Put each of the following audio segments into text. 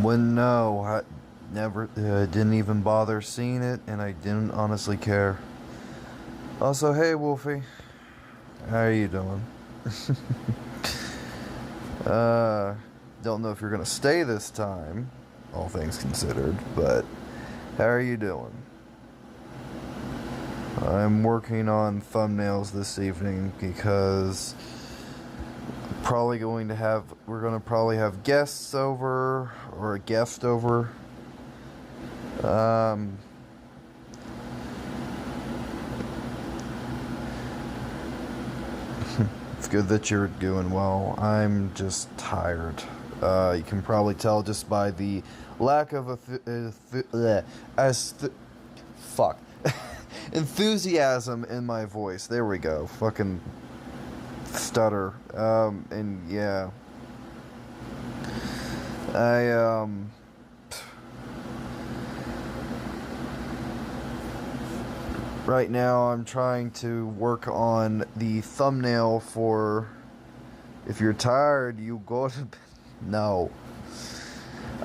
When no, I never didn't even bother seeing it, and I didn't honestly care. Also, hey Wolfie, how are you doing? uh, don't know if you're gonna stay this time, all things considered, but how are you doing? I'm working on thumbnails this evening because we're gonna probably have guests over or a guest over. Um, it's good that you're doing well. I'm just tired. You can probably tell just by the lack of fuck enthusiasm in my voice. There we go. Fucking stutter. And yeah, I right now I'm trying to work on the thumbnail for if you're tired, you go to bed. No.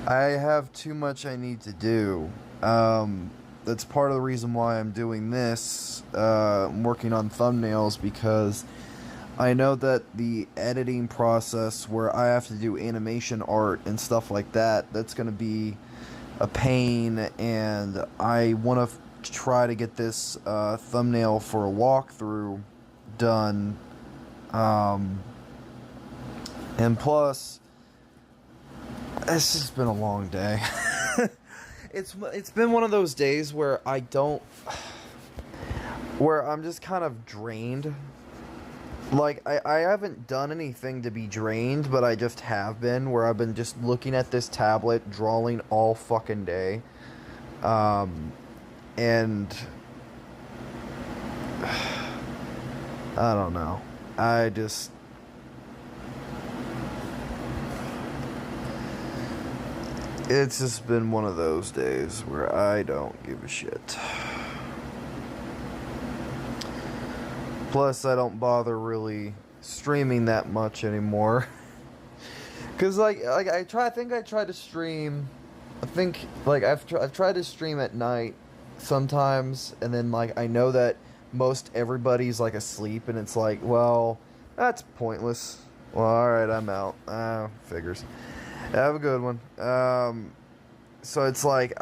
I have too much I need to do. That's part of the reason why I'm doing this. I'm working on thumbnails because I know that the editing process where I have to do animation art and stuff like that, that's going to be a pain, and I want to try to get this thumbnail for a walkthrough done. And plus, it's just been a long day. It's been one of those days where I'm just kind of drained. Like, I haven't done anything to be drained, but I just have been, where I've been just looking at this tablet, drawing all fucking day. And I don't know. It's just been one of those days where I don't give a shit. Plus, I don't bother really streaming that much anymore. Cause I think I tried to stream. I've tried to stream at night sometimes, and then I know that most everybody's asleep, and it's like, well, that's pointless. Well, all right, I'm out. Figures. Have a good one. So it's like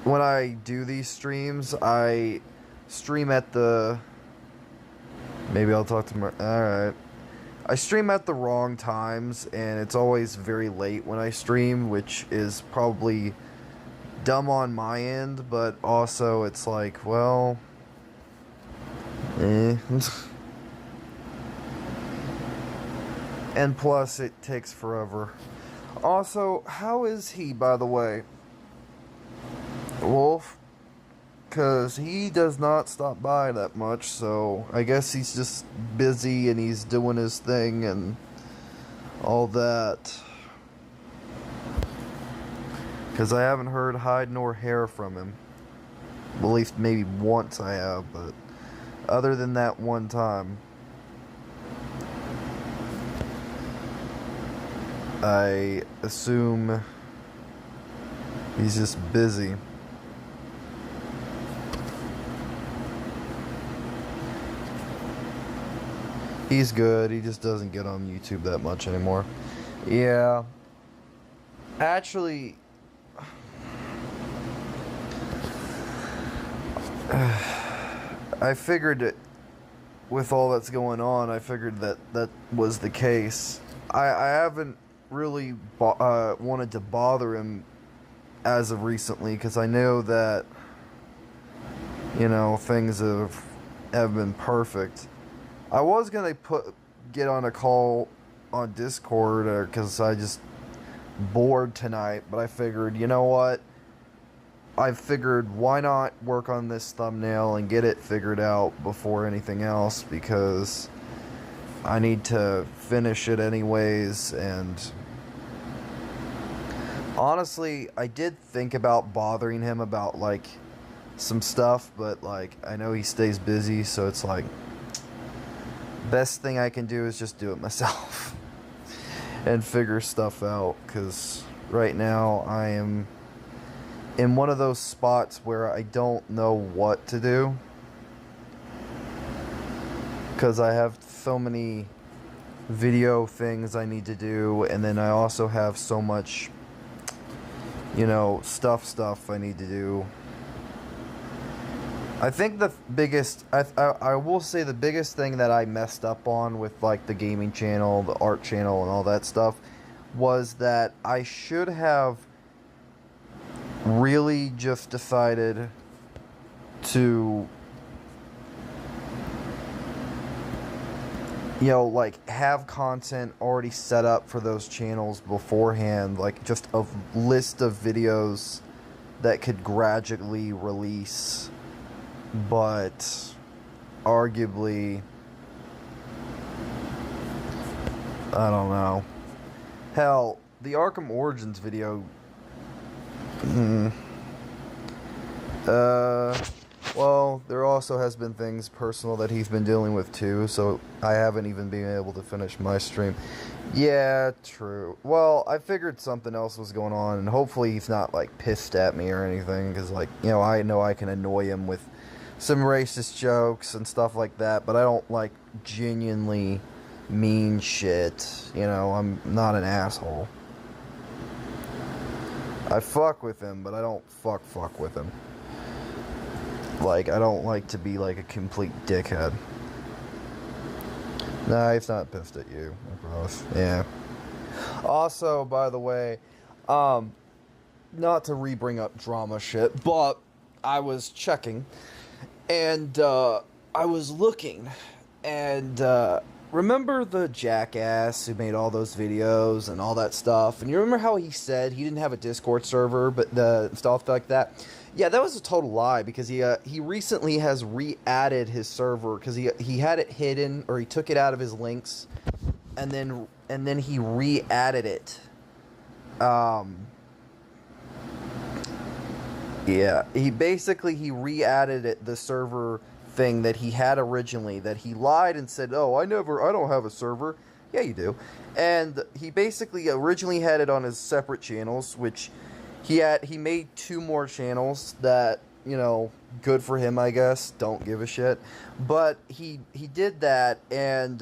when I do these streams, I stream at the. Maybe I'll talk to my. Alright. I stream at the wrong times, and it's always very late when I stream, which is probably dumb on my end, but also it's like, well. And plus, it takes forever. Also, how is he, by the way? Wolf? Because he does not stop by that much, so I guess he's just busy and he's doing his thing and all that. Because I haven't heard hide nor hair from him. At least maybe once I have, but other than that one time, I assume he's just busy. He's good, he just doesn't get on YouTube that much anymore. Yeah. Actually, I figured it, with all that's going on, I figured that was the case. I haven't really wanted to bother him as of recently, because I know that, things have been perfect. I was gonna get on a call on Discord because I just bored tonight, but I figured, you know what? I figured why not work on this thumbnail and get it figured out before anything else, because I need to finish it anyways. And honestly, I did think about bothering him about some stuff, but I know he stays busy, so it's best thing I can do is just do it myself. and figure stuff out, because right now I am in one of those spots where I don't know what to do, because I have so many video things I need to do, and then I also have so much, you know, stuff I need to do. I think the biggest, I will say the biggest thing that I messed up on with, like, the gaming channel, the art channel, and all that stuff, was that I should have really just decided to, you know, like, have content already set up for those channels beforehand, like, just a list of videos that could gradually release. But arguably, I don't know. Hell, the Arkham Origins video, well, there also has been things personal that he's been dealing with too, so I haven't even been able to finish my stream. Yeah, true. Well, I figured something else was going on, and hopefully he's not, like, pissed at me or anything, because, like, you know I can annoy him with some racist jokes and stuff like that, but I don't, like, genuinely mean shit. You know, I'm not an asshole. I fuck with him, but I don't fuck with him. Like, I don't like to be, like, a complete dickhead. Nah, he's not pissed at you, gross. Yeah. Also, by the way, not to re-bring up drama shit, but I was checking, and, I was looking, and, remember the jackass who made all those videos and all that stuff? And you remember how he said he didn't have a Discord server, but the stuff like that? Yeah, that was a total lie, because he recently has re-added his server, because he had it hidden, or he took it out of his links, and then he re-added it. Yeah, he re-added it, the server thing that he had originally, that he lied and said, oh, I don't have a server. Yeah, you do. And he basically originally had it on his separate channels, which he made 2 more channels that, you know, good for him, I guess. Don't give a shit. But he did that, and,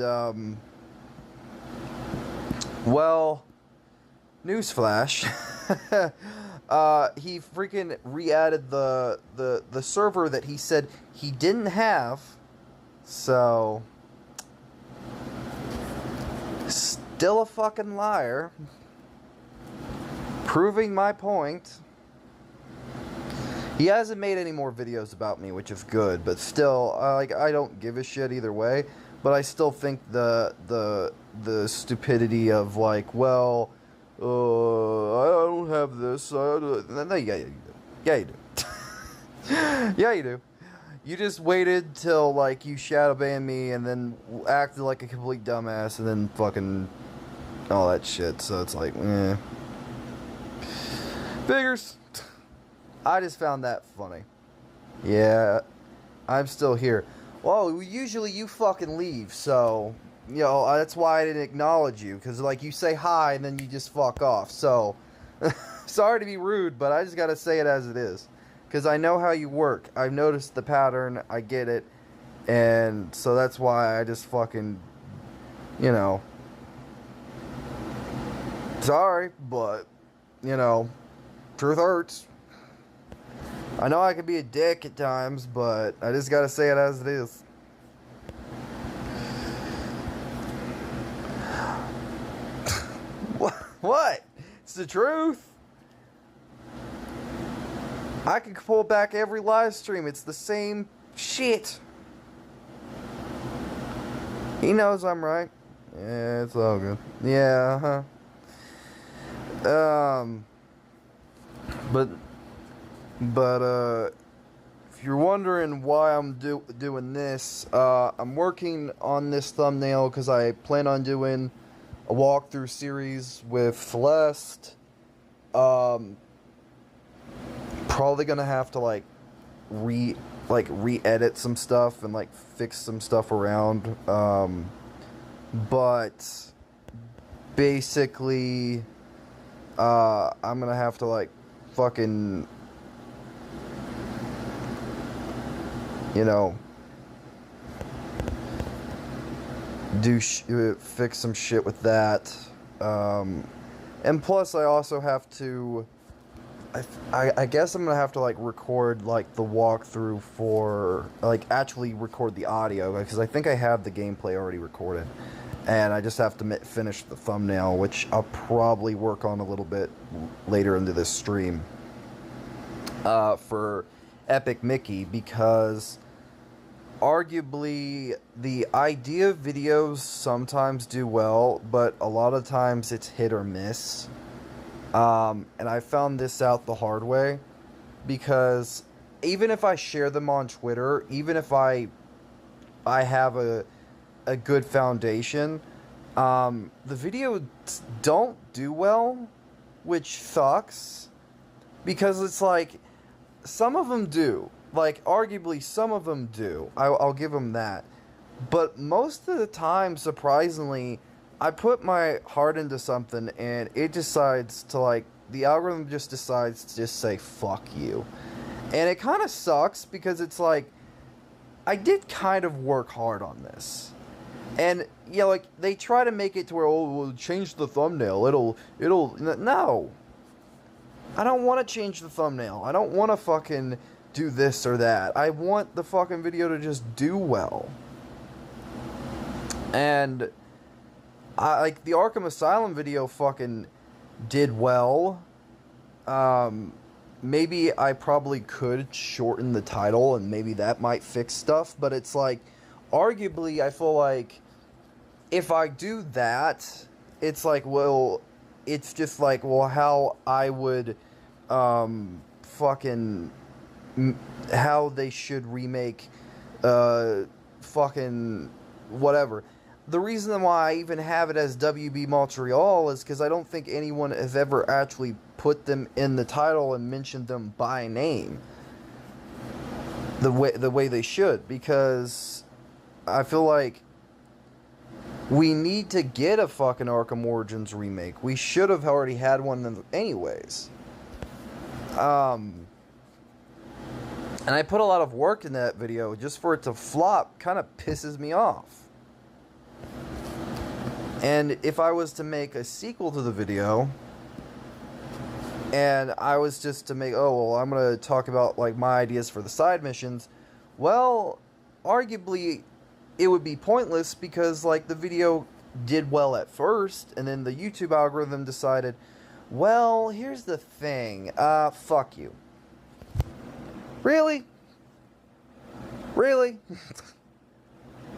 well, newsflash. He freaking re-added the server that he said he didn't have, so, still a fucking liar, proving my point. He hasn't made any more videos about me, which is good, but still, like, I don't give a shit either way, but I still think the stupidity of, like, well, I don't have this. Yeah, you do. Yeah, you do. Yeah, you do. You just waited till, like, you shadow banned me and then acted like a complete dumbass and then fucking all that shit. So it's like, eh. Figures. I just found that funny. Yeah, I'm still here. Well, usually you fucking leave, so, you know, that's why I didn't acknowledge you, because, like, you say hi and then you just fuck off, so, sorry to be rude, but I just gotta say it as it is, because I know how you work. I've noticed the pattern, I get it, and so that's why I just fucking, you know, sorry, but, you know, truth hurts. I know I can be a dick at times, but I just gotta say it as it is. What? It's the truth. I can pull back every live stream. It's the same shit. He knows I'm right. Yeah, it's all good. Yeah, But if you're wondering why I'm doing this, I'm working on this thumbnail because I plan on doing a walkthrough series with Celeste. Probably gonna have to like re-edit some stuff and like fix some stuff around. But basically, I'm gonna have to, like, fucking, you know, fix some shit with that. And plus, I also have to, I guess I'm gonna have to, like, record, like, the walkthrough for, like, actually record the audio, because I think I have the gameplay already recorded. And I just have to finish the thumbnail, which I'll probably work on a little bit later into this stream. For Epic Mickey, because arguably the idea videos sometimes do well, but a lot of times it's hit or miss. And I found this out the hard way, because even if I share them on Twitter, even if I have a good foundation, the videos don't do well, which sucks, because it's like, some of them do. Like, arguably, some of them do. I'll give them that. But most of the time, surprisingly, I put my heart into something, and it decides to, like, the algorithm just decides to just say, fuck you. And it kind of sucks, because it's like, I did kind of work hard on this. And, you know, like, they try to make it to where, oh, we'll change the thumbnail. No. I don't want to change the thumbnail. I don't want to fucking do this or that. I want the fucking video to just do well. And like, the Arkham Asylum video fucking did well. Maybe I probably could shorten the title, and maybe that might fix stuff, but it's like, arguably, I feel like if I do that, it's like, well, it's just like, well, how I would fucking how they should remake fucking whatever. The reason why I even have it as WB Montreal is because I don't think anyone has ever actually put them in the title and mentioned them by name the way they should, because I feel like we need to get a fucking Arkham Origins remake. We should have already had one anyways. And I put a lot of work in that video. Just for it to flop kind of pisses me off. And if I was to make a sequel to the video, and I was just to make, oh, well, I'm going to talk about, like, my ideas for the side missions, well, arguably, it would be pointless, because, like, the video did well at first, and then the YouTube algorithm decided, well, here's the thing, fuck you. Really? Really?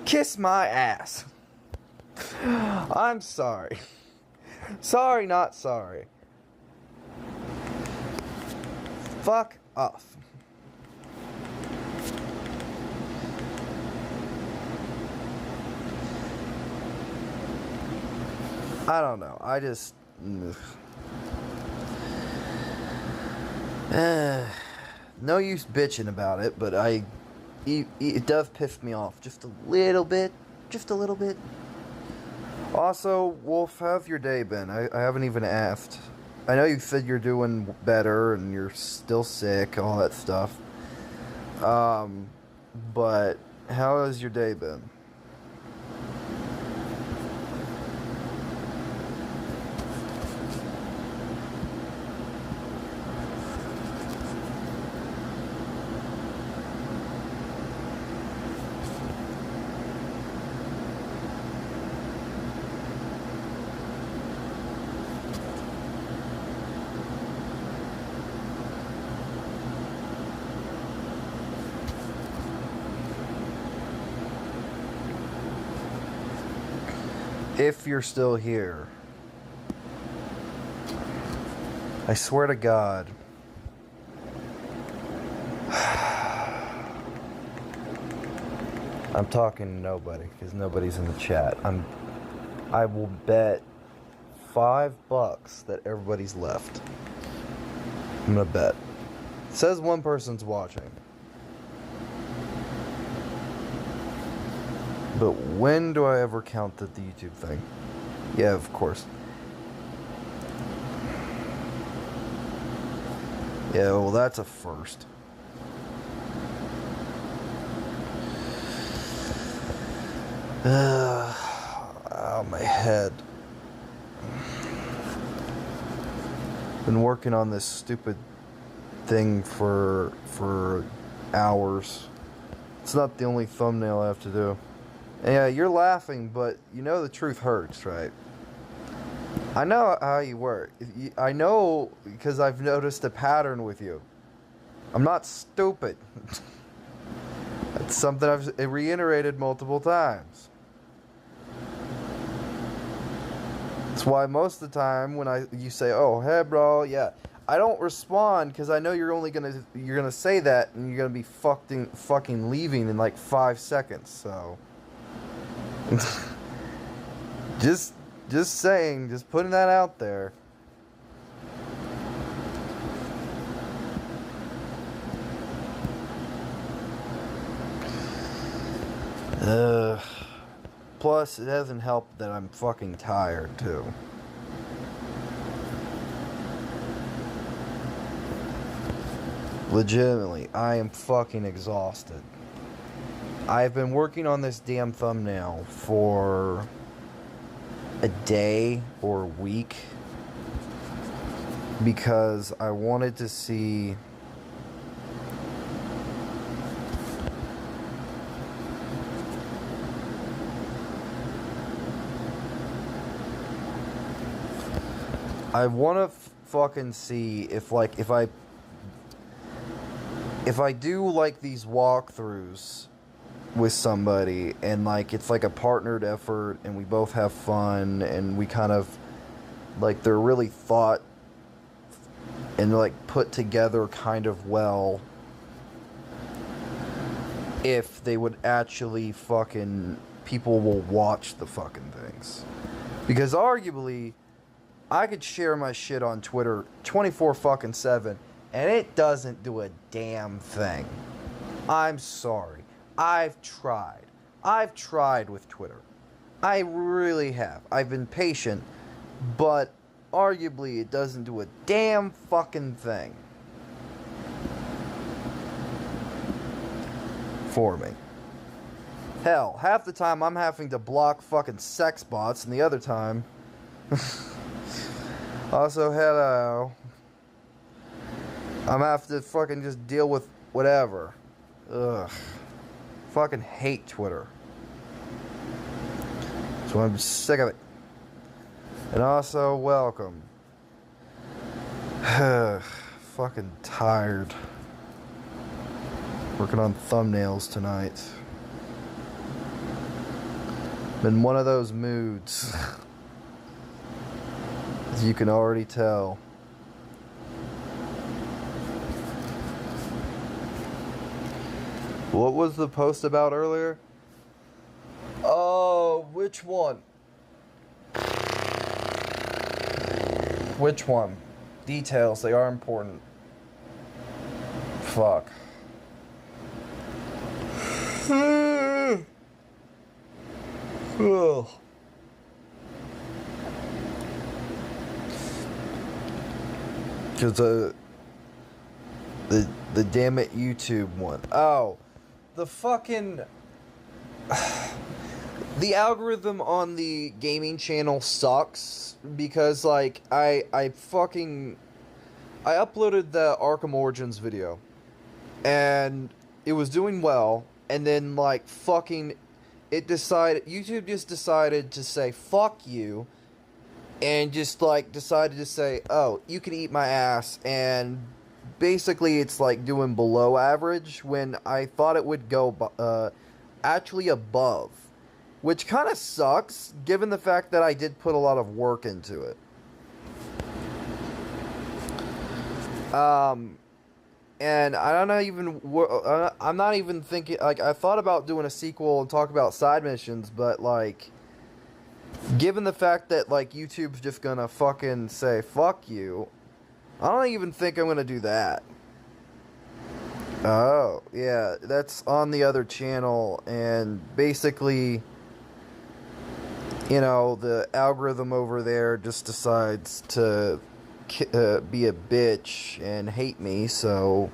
Kiss my ass. I'm sorry. Sorry, not sorry. Fuck off. I don't know. I just... no use bitching about it, but it does piss me off just a little bit. Just a little bit. Also, Wolf, how's your day been? I haven't even asked. I know you said you're doing better and you're still sick, all that stuff. But how has your day been? If you're still here, I swear to God, I'm talking to nobody because nobody's in the chat. I will bet $5 that everybody's left. I'm gonna bet. It says one person's watching. But when do I ever count the YouTube thing? Yeah, of course. Yeah, well, that's a first. Oh, my head. Been working on this stupid thing for hours. It's not the only thumbnail I have to do. Yeah, you're laughing, but you know the truth hurts, right? I know how you work. I know because I've noticed a pattern with you. I'm not stupid. That's something I've reiterated multiple times. That's why most of the time when you say, "Oh, hey, bro," yeah, I don't respond because I know you're gonna say that and you're gonna be fucking leaving in like 5 seconds. So, just saying, just putting that out there. Plus, it hasn't helped that I'm fucking tired, too. Legitimately, I am fucking exhausted. I've been working on this damn thumbnail for a day or a week because I wanted to see I want to fucking see if I do like these walkthroughs with somebody and like it's like a partnered effort and we both have fun and we kind of like they're really thought and like put together kind of well, if they would actually fucking people will watch the fucking things. Because arguably I could share my shit on Twitter 24/7 and it doesn't do a damn thing. I'm sorry. I've tried with Twitter. I really have. I've been patient, but arguably it doesn't do a damn fucking thing for me. Hell, half the time I'm having to block fucking sex bots and the other time also, hello. I'm gonna have to fucking just deal with whatever. Ugh. Fucking hate Twitter. So I'm sick of it. And also, welcome. Fucking tired. Working on thumbnails tonight. Been one of those moods. As you can already tell. What was the post about earlier? Oh, which one? Which one? Details, they are important. Fuck. Ugh. Because the damn it YouTube one. Oh, the fucking the algorithm on the gaming channel sucks because like I uploaded the Arkham Origins video and it was doing well, and then like fucking YouTube just decided to say fuck you. And just, like, decided to say, oh, you can eat my ass. And basically it's, like, doing below average when I thought it would go actually above. Which kind of sucks, given the fact that I did put a lot of work into it. And I'm not even thinking, like, I thought about doing a sequel and talk about side missions, but, like, given the fact that, like, YouTube's just gonna fucking say, fuck you, I don't even think I'm gonna do that. Oh, yeah, that's on the other channel, and basically, you know, the algorithm over there just decides to be a bitch and hate me, so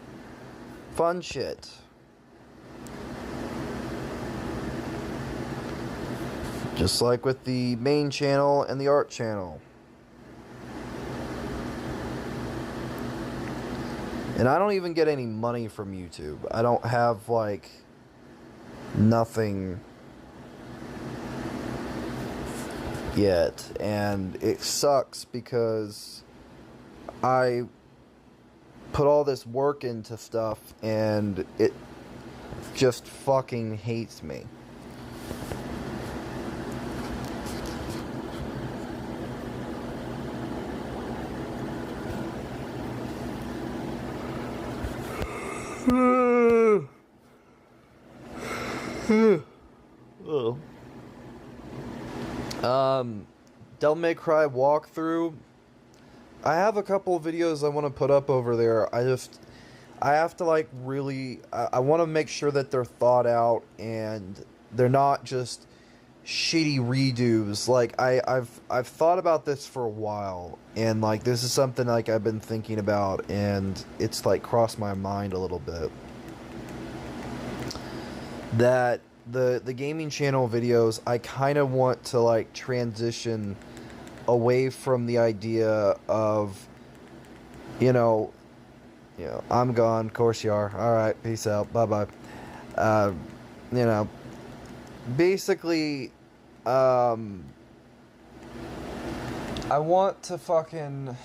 fun shit. Just like with the main channel and the art channel. And I don't even get any money from YouTube. I don't have, like, nothing yet. And it sucks because I put all this work into stuff and it just fucking hates me. Oh. Devil May Cry walkthrough. I have a couple of videos I want to put up over there. I have to, like, really, I want to make sure that they're thought out and they're not just shitty redos. Like, I've thought about this for a while, and, like, this is something, like, I've been thinking about, and it's, like, crossed my mind a little bit. That the gaming channel videos, I kind of want to, like, transition away from the idea of, you know, I'm gone, of course you are, alright, peace out, bye-bye. You know, basically, I want to fucking,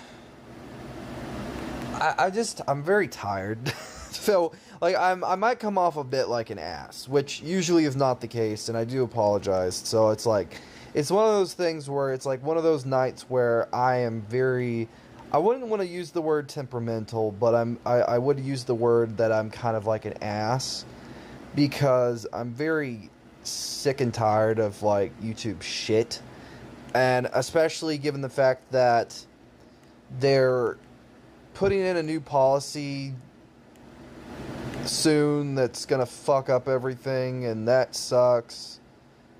I'm very tired. So, like, I might come off a bit like an ass, which usually is not the case, and I do apologize. So it's like, it's one of those things where it's like one of those nights where I am very, I wouldn't want to use the word temperamental, but I would use the word that I'm kind of like an ass, because I'm very sick and tired of, like, YouTube shit, and especially given the fact that they're putting in a new policy soon that's gonna fuck up everything, and that sucks.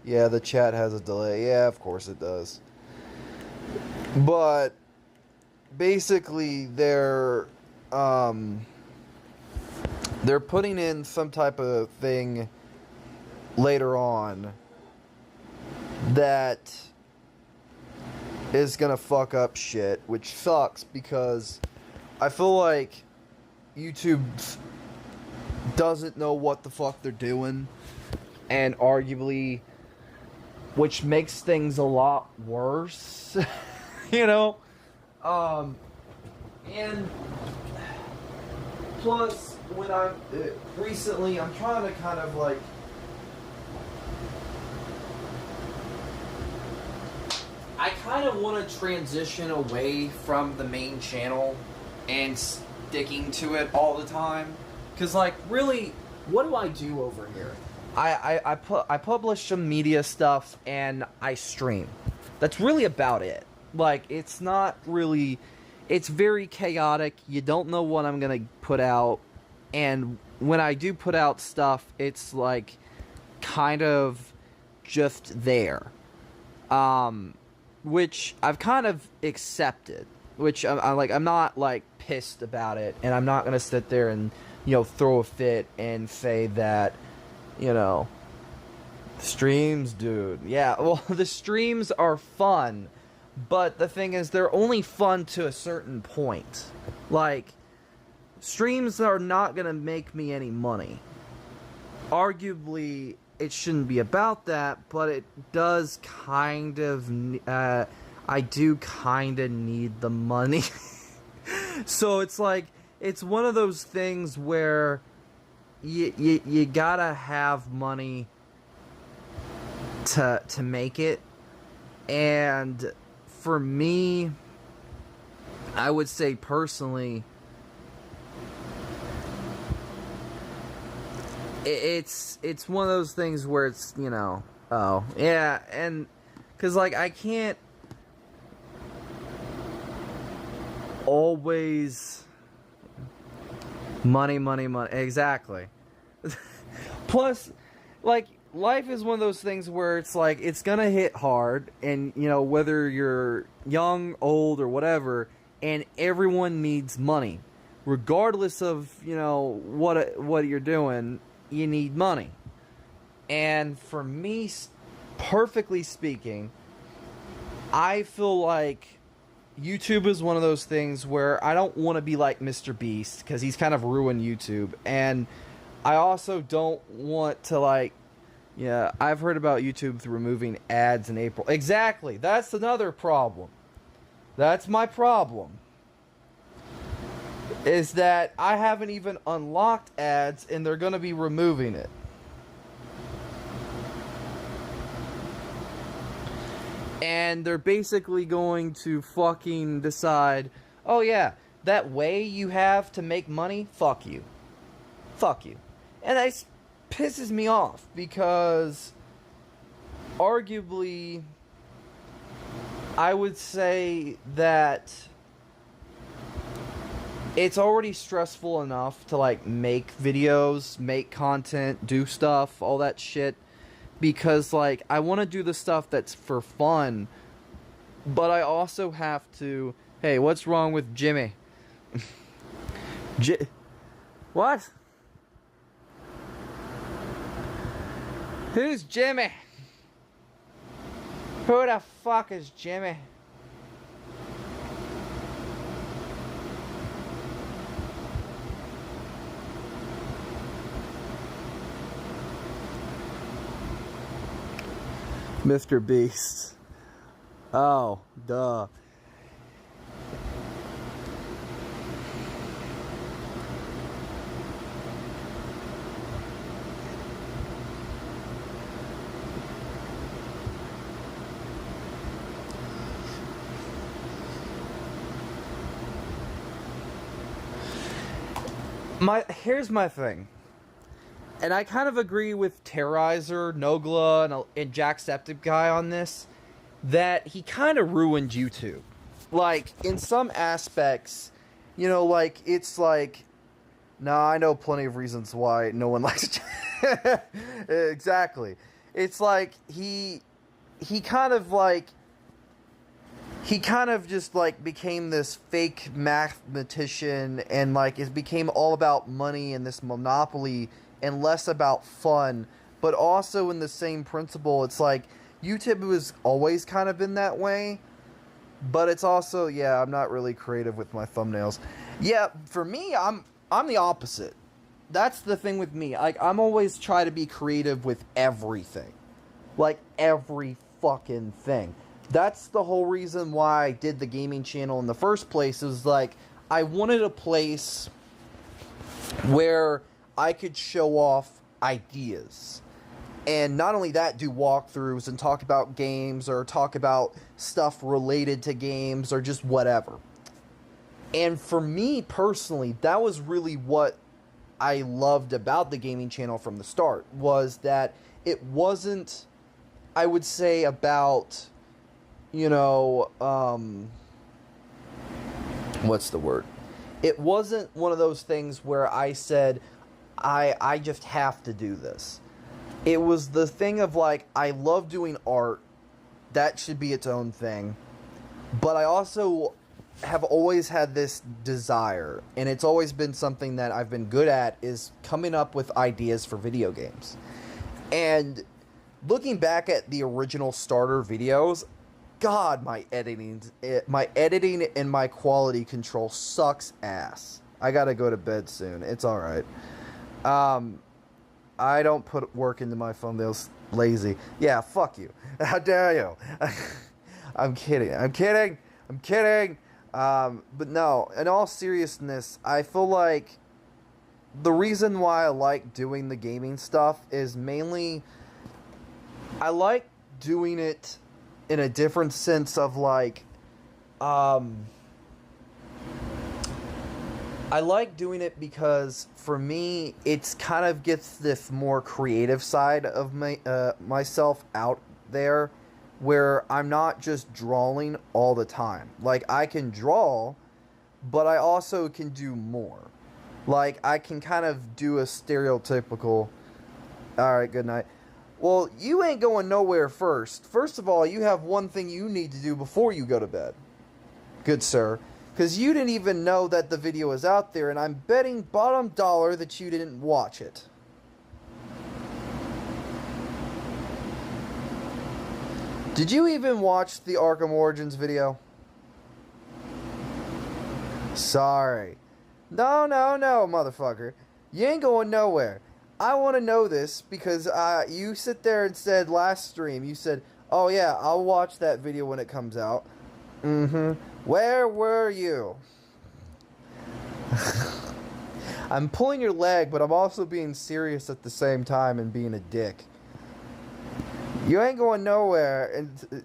Yeah, the chat has a delay. Yeah, of course it does. But basically they're putting in some type of thing later on that is gonna fuck up shit, which sucks because I feel like YouTube doesn't know what the fuck they're doing, and arguably, which makes things a lot worse, you know, and plus, when recently, I'm trying to kind of, like, I kind of want to transition away from the main channel and sticking to it all the time. Because, like, really, what do I do over here? I publish some media stuff and I stream. That's really about it. Like, it's not really, it's very chaotic. You don't know what I'm going to put out. And when I do put out stuff, it's, like, kind of just there. Which I've kind of accepted. Which, I'm not, like, pissed about it. And I'm not going to sit there and, you know, throw a fit and say that, you know, streams, dude. Yeah, well, the streams are fun, but the thing is, they're only fun to a certain point. Like, streams are not gonna make me any money. Arguably, it shouldn't be about that, but it does kind of, I do kind of need the money. So it's like, it's one of those things where you gotta have money to make it. And for me, I would say personally, it's one of those things where it's, you know, oh, yeah, and, because, like, I can't always... Money, exactly. Plus, like, life is one of those things where it's like, it's gonna hit hard, and, you know, whether you're young, old, or whatever, and everyone needs money. Regardless of, you know, what you're doing, you need money. And for me, perfectly speaking, I feel like YouTube is one of those things where I don't want to be like Mr. Beast, because he's kind of ruined YouTube. And I also don't want to, like, yeah, I've heard about YouTube removing ads in April. Exactly. That's another problem. That's my problem. Is that I haven't even unlocked ads and they're going to be removing it. And they're basically going to fucking decide, oh yeah, that way you have to make money, fuck you. Fuck you. And that pisses me off because arguably I would say that it's already stressful enough to, like, make videos, make content, do stuff, all that shit. Because, like, I want to do the stuff that's for fun. But I also have to... Hey, what's wrong with Jimmy? What? Who's Jimmy? Who the fuck is Jimmy? Mr. Beast. Oh, duh. Here's my thing. And I kind of agree with Terrorizer, Nogla, and Jacksepticeye on this, that he kind of ruined YouTube. Like, in some aspects, you know, like, it's like, nah, I know plenty of reasons why no one likes Exactly. It's like, he kind of, like, he kind of just, like, became this fake mathematician, and, like, it became all about money and this monopoly and less about fun. But also in the same principle, it's like YouTube has always kind of been that way, but it's also, yeah, I'm not really creative with my thumbnails. Yeah, for me, I'm the opposite. That's the thing with me. Like, I'm always try to be creative with everything. Like, every fucking thing. That's the whole reason why I did the gaming channel in the first place. Is like, I wanted a place where I could show off ideas. And not only that, do walkthroughs and talk about games or talk about stuff related to games or just whatever. And for me personally, that was really what I loved about the gaming channel from the start, was that it wasn't, I would say, about, you know, what's the word? It wasn't one of those things where I said, I just have to do this. It was the thing of, like, I love doing art. That should be its own thing. But I also have always had this desire, and it's always been something that I've been good at, is coming up with ideas for video games. And looking back at the original starter videos, God, my editing and my quality control sucks ass. I gotta go to bed soon. It's alright. I don't put work into my thumbnails. Lazy. Yeah, fuck you. How dare you? I'm kidding. I'm kidding. I'm kidding. But no, in all seriousness, I feel like the reason why I like doing the gaming stuff is mainly I like doing it in a different sense of, like, I like doing it because, for me, it's kind of gets this more creative side of myself out there, where I'm not just drawing all the time. Like, I can draw, but I also can do more. Like, I can kind of do a stereotypical, alright, good night. Well, you ain't going nowhere first. First of all, you have one thing you need to do before you go to bed. Good sir. Because you didn't even know that the video was out there, and I'm betting bottom dollar that you didn't watch it. Did you even watch the Arkham Origins video? Sorry. No, motherfucker. You ain't going nowhere. I want to know this because you sit there and said last stream, you said, oh yeah, I'll watch that video when it comes out. Mm-hmm. Where were you? I'm pulling your leg, but I'm also being serious at the same time and being a dick. You ain't going nowhere. And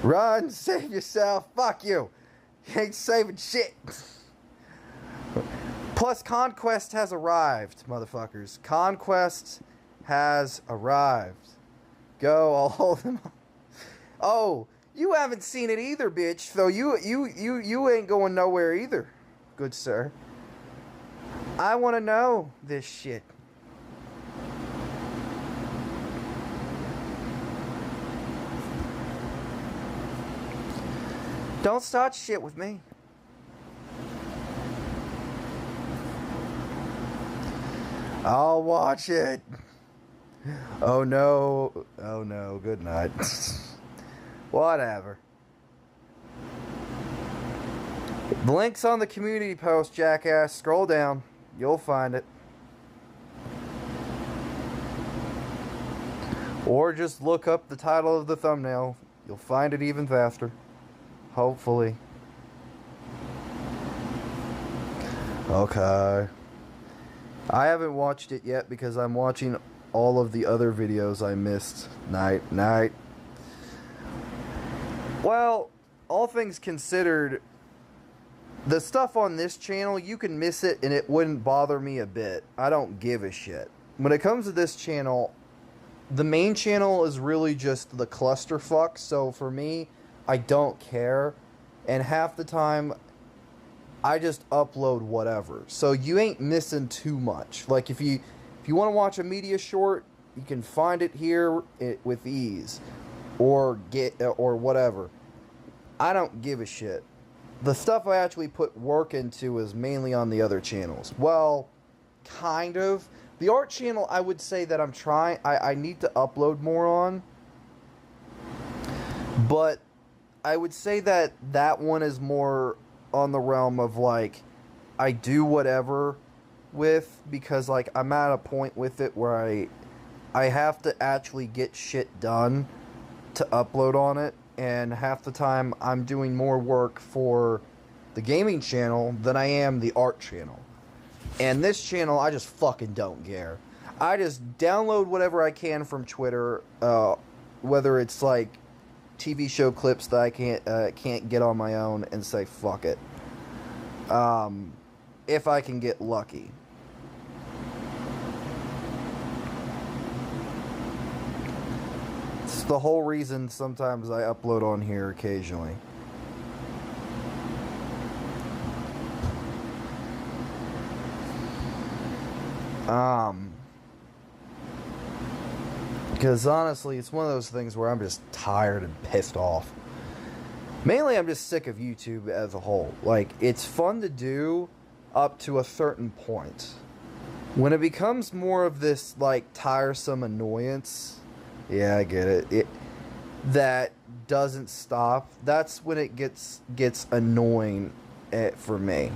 run, save yourself. Fuck you. You ain't saving shit. Plus, Conquest has arrived, motherfuckers. Conquest has arrived. Go, I'll hold them up. Oh, you haven't seen it either, bitch. So you ain't going nowhere either, good sir. I want to know this shit. Don't start shit with me. I'll watch it. Oh no. Oh no. Good night. Whatever. The link's on the community post, jackass. Scroll down. You'll find it. Or just look up the title of the thumbnail. You'll find it even faster. Hopefully. Okay. I haven't watched it yet because I'm watching all of the other videos I missed. Night. Well, all things considered, the stuff on this channel, you can miss it and it wouldn't bother me a bit. I don't give a shit. When it comes to this channel, the main channel is really just the clusterfuck, so for me, I don't care. And half the time, I just upload whatever. So you ain't missing too much. Like if you want to watch a media short, you can find it here with ease. Or whatever. I don't give a shit. The stuff I actually put work into is mainly on the other channels. Well, kind of. The art channel, I would say that I'm trying. I need to upload more on. But I would say that that one is more on the realm of like, I do whatever with, because like I'm at a point with it where I have to actually get shit done to upload on it, and half the time I'm doing more work for the gaming channel than I am the art channel. And this channel, I just fucking don't care. I just download whatever I can from Twitter, whether it's like TV show clips that I can't get on my own, and say fuck it. If I can get lucky. It's the whole reason sometimes I upload on here occasionally. Because honestly, it's one of those things where I'm just tired and pissed off. Mainly, I'm just sick of YouTube as a whole. Like, it's fun to do up to a certain point. When it becomes more of this, like, tiresome annoyance, yeah, I get it, that doesn't stop, that's when it gets annoying for me.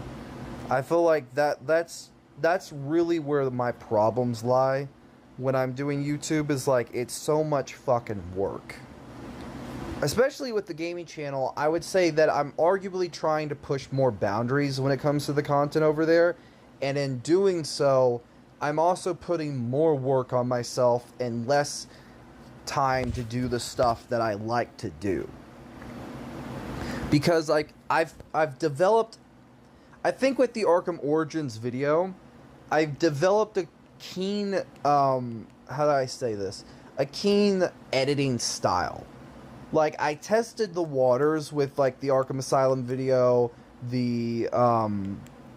I feel like that's really where my problems lie when I'm doing YouTube, is like, it's so much fucking work. Especially with the gaming channel, I would say that I'm arguably trying to push more boundaries when it comes to the content over there, and in doing so, I'm also putting more work on myself and less time to do the stuff that I like to do. Because like I've developed, I think with the Arkham Origins video, I've developed a keen how do I say this? A keen editing style. Like, I tested the waters with like the Arkham Asylum video, the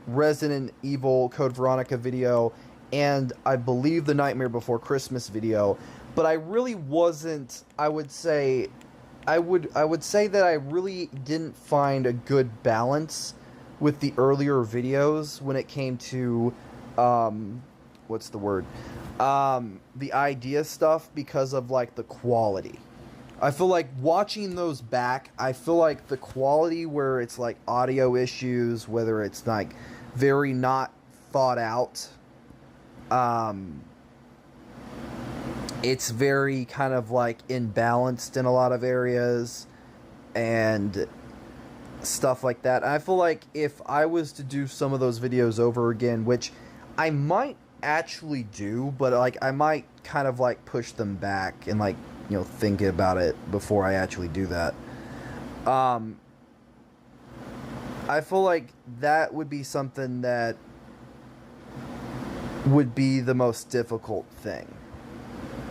Resident Evil Code Veronica video, and I believe the Nightmare Before Christmas video, but I really wasn't, I would say, I would say that I really didn't find a good balance with the earlier videos when it came to what's the word? The idea stuff because of like the quality. I feel like watching those back, I feel like the quality where it's like audio issues, whether it's like very not thought out, it's very kind of like imbalanced in a lot of areas and stuff like that. I feel like if I was to do some of those videos over again, which I might actually do, but like I might kind of like push them back and like, you know, think about it before I actually do that. I feel like that would be something that would be the most difficult thing.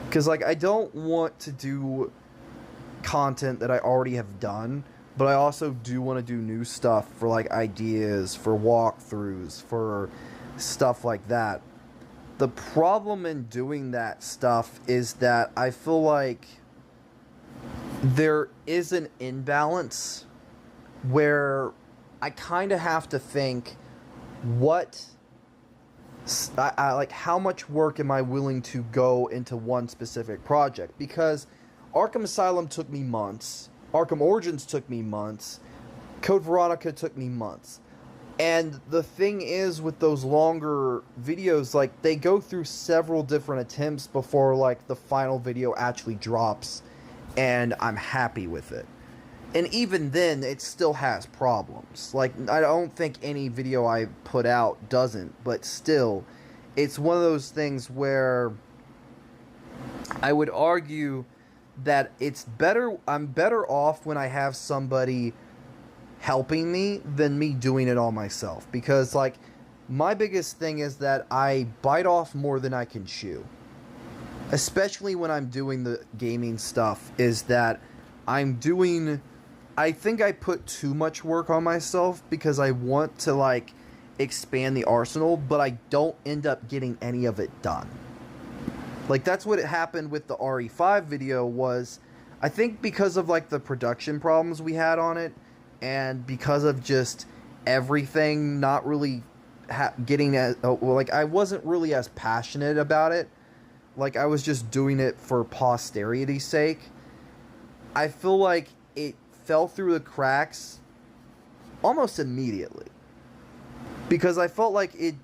Because, like, I don't want to do content that I already have done, but I also do want to do new stuff for, like, ideas, for walkthroughs, for stuff like that. The problem in doing that stuff is that I feel like there is an imbalance where I kind of have to think what... I like how much work am I willing to go into one specific project, because Arkham Asylum took me months, Arkham Origins took me months, Code Veronica took me months, and the thing is with those longer videos, like they go through several different attempts before like the final video actually drops and I'm happy with it. And even then, it still has problems. Like, I don't think any video I put out doesn't, but still, it's one of those things where I would argue that I'm better off when I have somebody helping me than me doing it all myself. Because, like, my biggest thing is that I bite off more than I can chew. Especially when I'm doing the gaming stuff, is that I think I put too much work on myself because I want to, like, expand the arsenal, but I don't end up getting any of it done. Like, that's what happened with the RE5 video was, I think because of, like, the production problems we had on it, and because of just everything not really getting as... well, like, I wasn't really as passionate about it. Like, I was just doing it for posterity's sake. I feel like it fell through the cracks almost immediately because I felt like it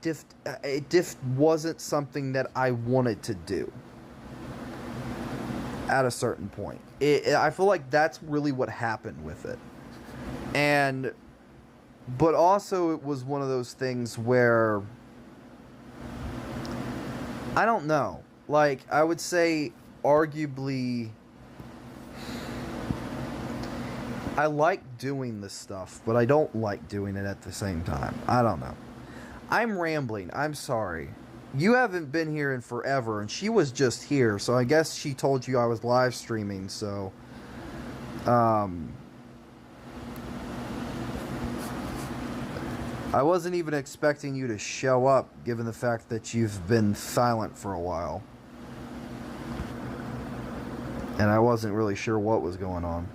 wasn't something that I wanted to do at a certain point. I feel like that's really what happened with it. But also it was one of those things where I don't know, like I would say arguably I like doing this stuff, but I don't like doing it at the same time. I don't know. I'm rambling. I'm sorry. You haven't been here in forever, and she was just here, so I guess she told you I was live streaming, so... I wasn't even expecting you to show up, given the fact that you've been silent for a while. And I wasn't really sure what was going on.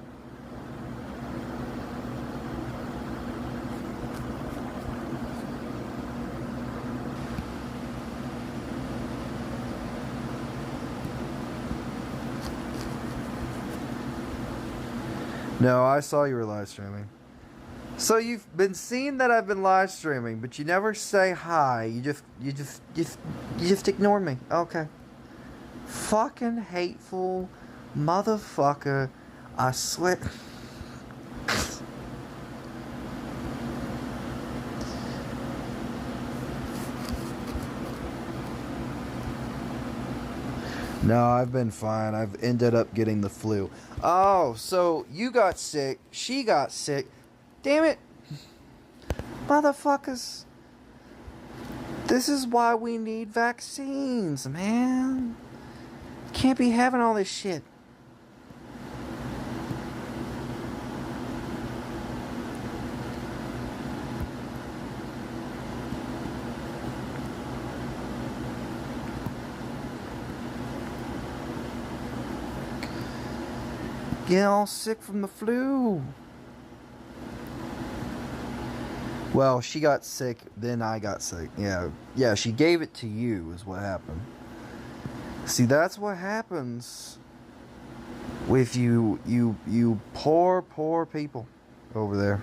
No, I saw you were live streaming. So you've been seeing that I've been live streaming, but you never say hi. You just ignore me. Okay. Fucking hateful motherfucker. I swear. No, I've been fine. I've ended up getting the flu. Oh, so you got sick. She got sick. Damn it. Motherfuckers. This is why we need vaccines, man. Can't be having all this shit. Get all sick from the flu. Well, she got sick, then I got sick. Yeah, she gave it to you is what happened. See, that's what happens with you poor people over there.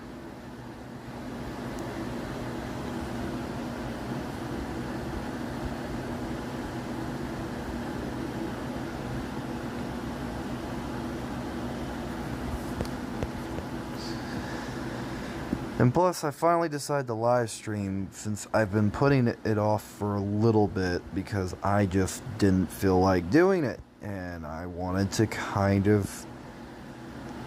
And plus, I finally decided to live stream since I've been putting it off for a little bit because I just didn't feel like doing it. And I wanted to kind of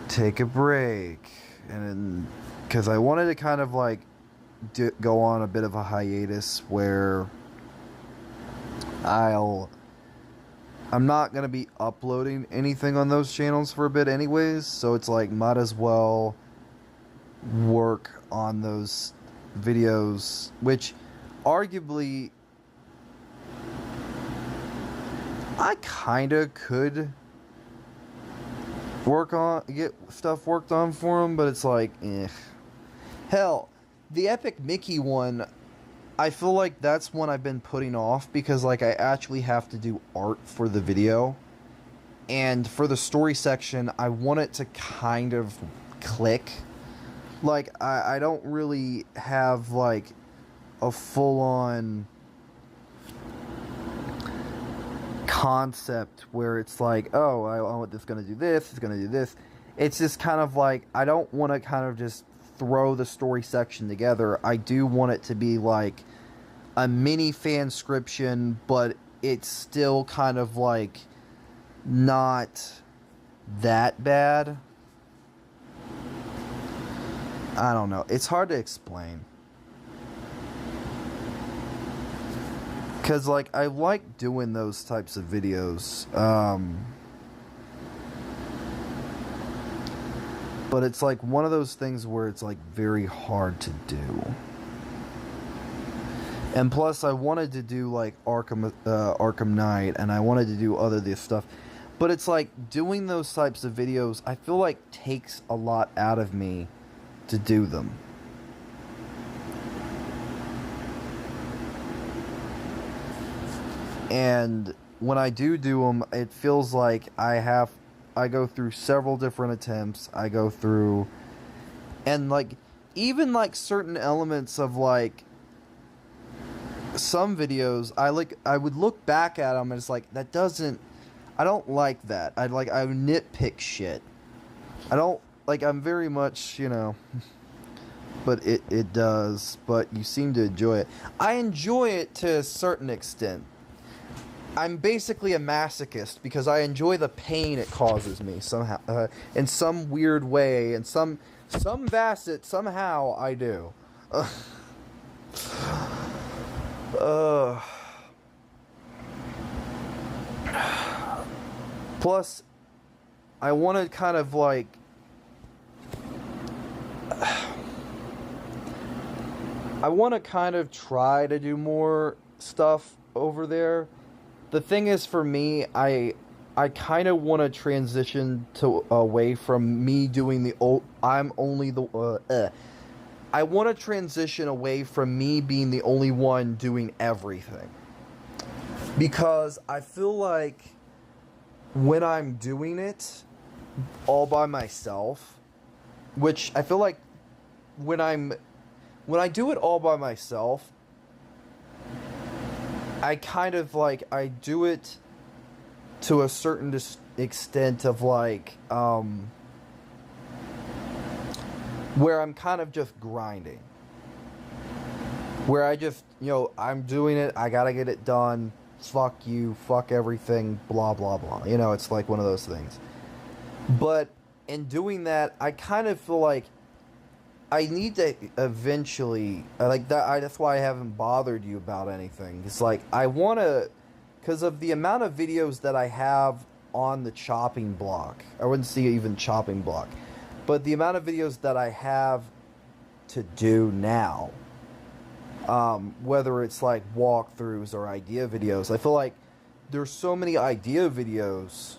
take a break. And because I wanted to kind of like go on a bit of a hiatus where I'm not going to be uploading anything on those channels for a bit anyways. So it's like, might as well work on those videos, which arguably I kinda could get stuff worked on for them, but it's like, hell, the Epic Mickey one, I feel like that's one I've been putting off because like I actually have to do art for the video, and for the story section I want it to kind of click. Like, I don't really have, like, a full-on concept where it's like, oh, I want this gonna do this, it's gonna do this. It's just kind of like, I don't want to kind of just throw the story section together. I do want it to be, like, a mini fanscription, but it's still kind of, like, not that bad. I don't know. It's hard to explain. Because, like, I like doing those types of videos. But it's, like, one of those things where it's, like, very hard to do. And plus, I wanted to do, like, Arkham Knight, and I wanted to do this stuff. But it's, like, doing those types of videos, I feel like takes a lot out of me to do them. And when I do them, it feels like I go through several different attempts. I go through, and like, even like certain elements of like some videos, I would look back at them and it's like, I don't like that. I nitpick shit. I'm very much, but it does, but you seem to enjoy it. I enjoy it to a certain extent. I'm basically a masochist because I enjoy the pain it causes me somehow, in some weird way, in some facet, somehow I do. Plus, I want to kind of like, I want to kind of try to do more stuff over there. The thing is, for me, I kind of want to transition away from me doing I want to transition away from me being the only one doing everything. Because I feel like when I'm doing it all by myself, which I feel like when I do it all by myself, I kind of like, I do it to a certain extent of like, where I'm kind of just grinding. Where I just, I'm doing it, I gotta get it done, fuck you, fuck everything, blah, blah, blah. It's like one of those things. But in doing that, I kind of feel like I need to eventually, that's why I haven't bothered you about anything. It's like, I want to, because of the amount of videos that I have on the chopping block. I wouldn't say even chopping block. But the amount of videos that I have to do now, whether it's like walkthroughs or idea videos, I feel like there's so many idea videos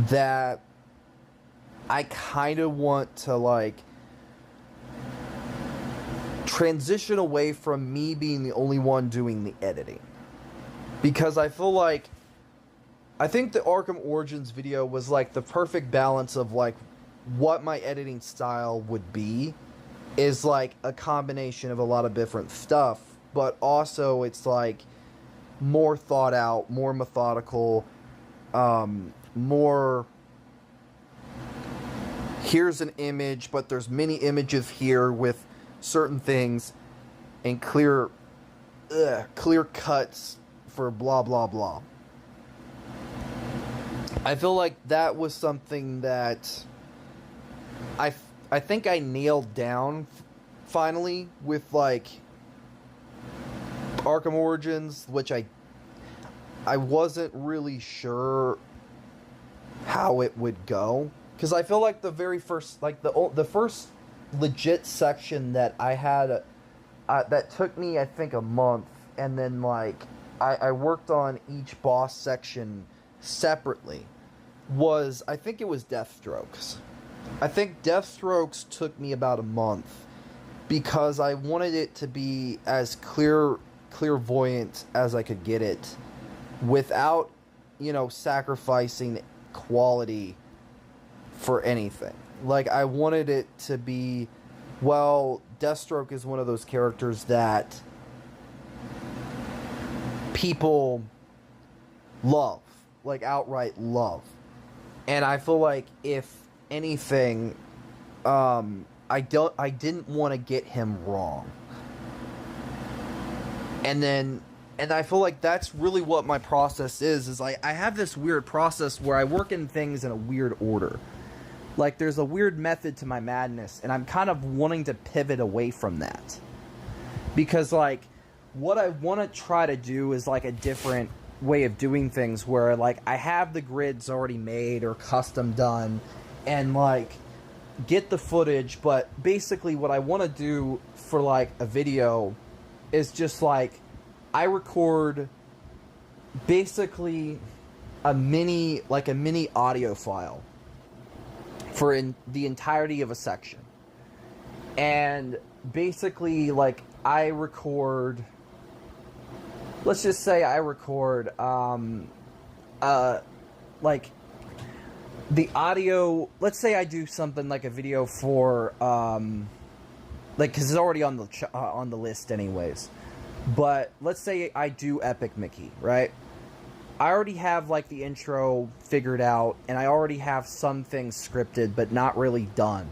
that I kind of want to, like, transition away from me being the only one doing the editing. Because I feel like, I think the Arkham Origins video was, like, the perfect balance of, like, what my editing style would be is, like, a combination of a lot of different stuff, but also it's, like, more thought out, more methodical, more, here's an image, but there's many images here with certain things, and clear cuts for blah, blah, blah. I feel like that was something that I think I nailed down finally with, like, Arkham Origins, which I wasn't really sure how it would go, because I feel like the very first, like, the first legit section that I had, that took me, I think, a month, and then, like, I worked on each boss section separately, was, I think it was Deathstrokes. I think Deathstrokes took me about a month, because I wanted it to be as clairvoyant as I could get it, without, you know, sacrificing quality for anything. Like, I wanted it to be, well, Deathstroke is one of those characters that people love, like, outright love. And I feel like, if anything, I didn't want to get him wrong. And I feel like that's really what my process is like, I have this weird process where I work in things in a weird order. Like, there's a weird method to my madness, and I'm kind of wanting to pivot away from that. Because, like, what I want to try to do is, like, a different way of doing things where, like, I have the grids already made or custom done, and, like, get the footage, but basically what I want to do for, like, a video is just, like, I record basically a mini audio file for the entirety of a section. And basically, like, I record, let's just say I record, like, the audio, let's say I do something like a video for, like, because it's already on the list anyways. But let's say I do Epic Mickey, right? I already have, like, the intro figured out, and I already have some things scripted, but not really done.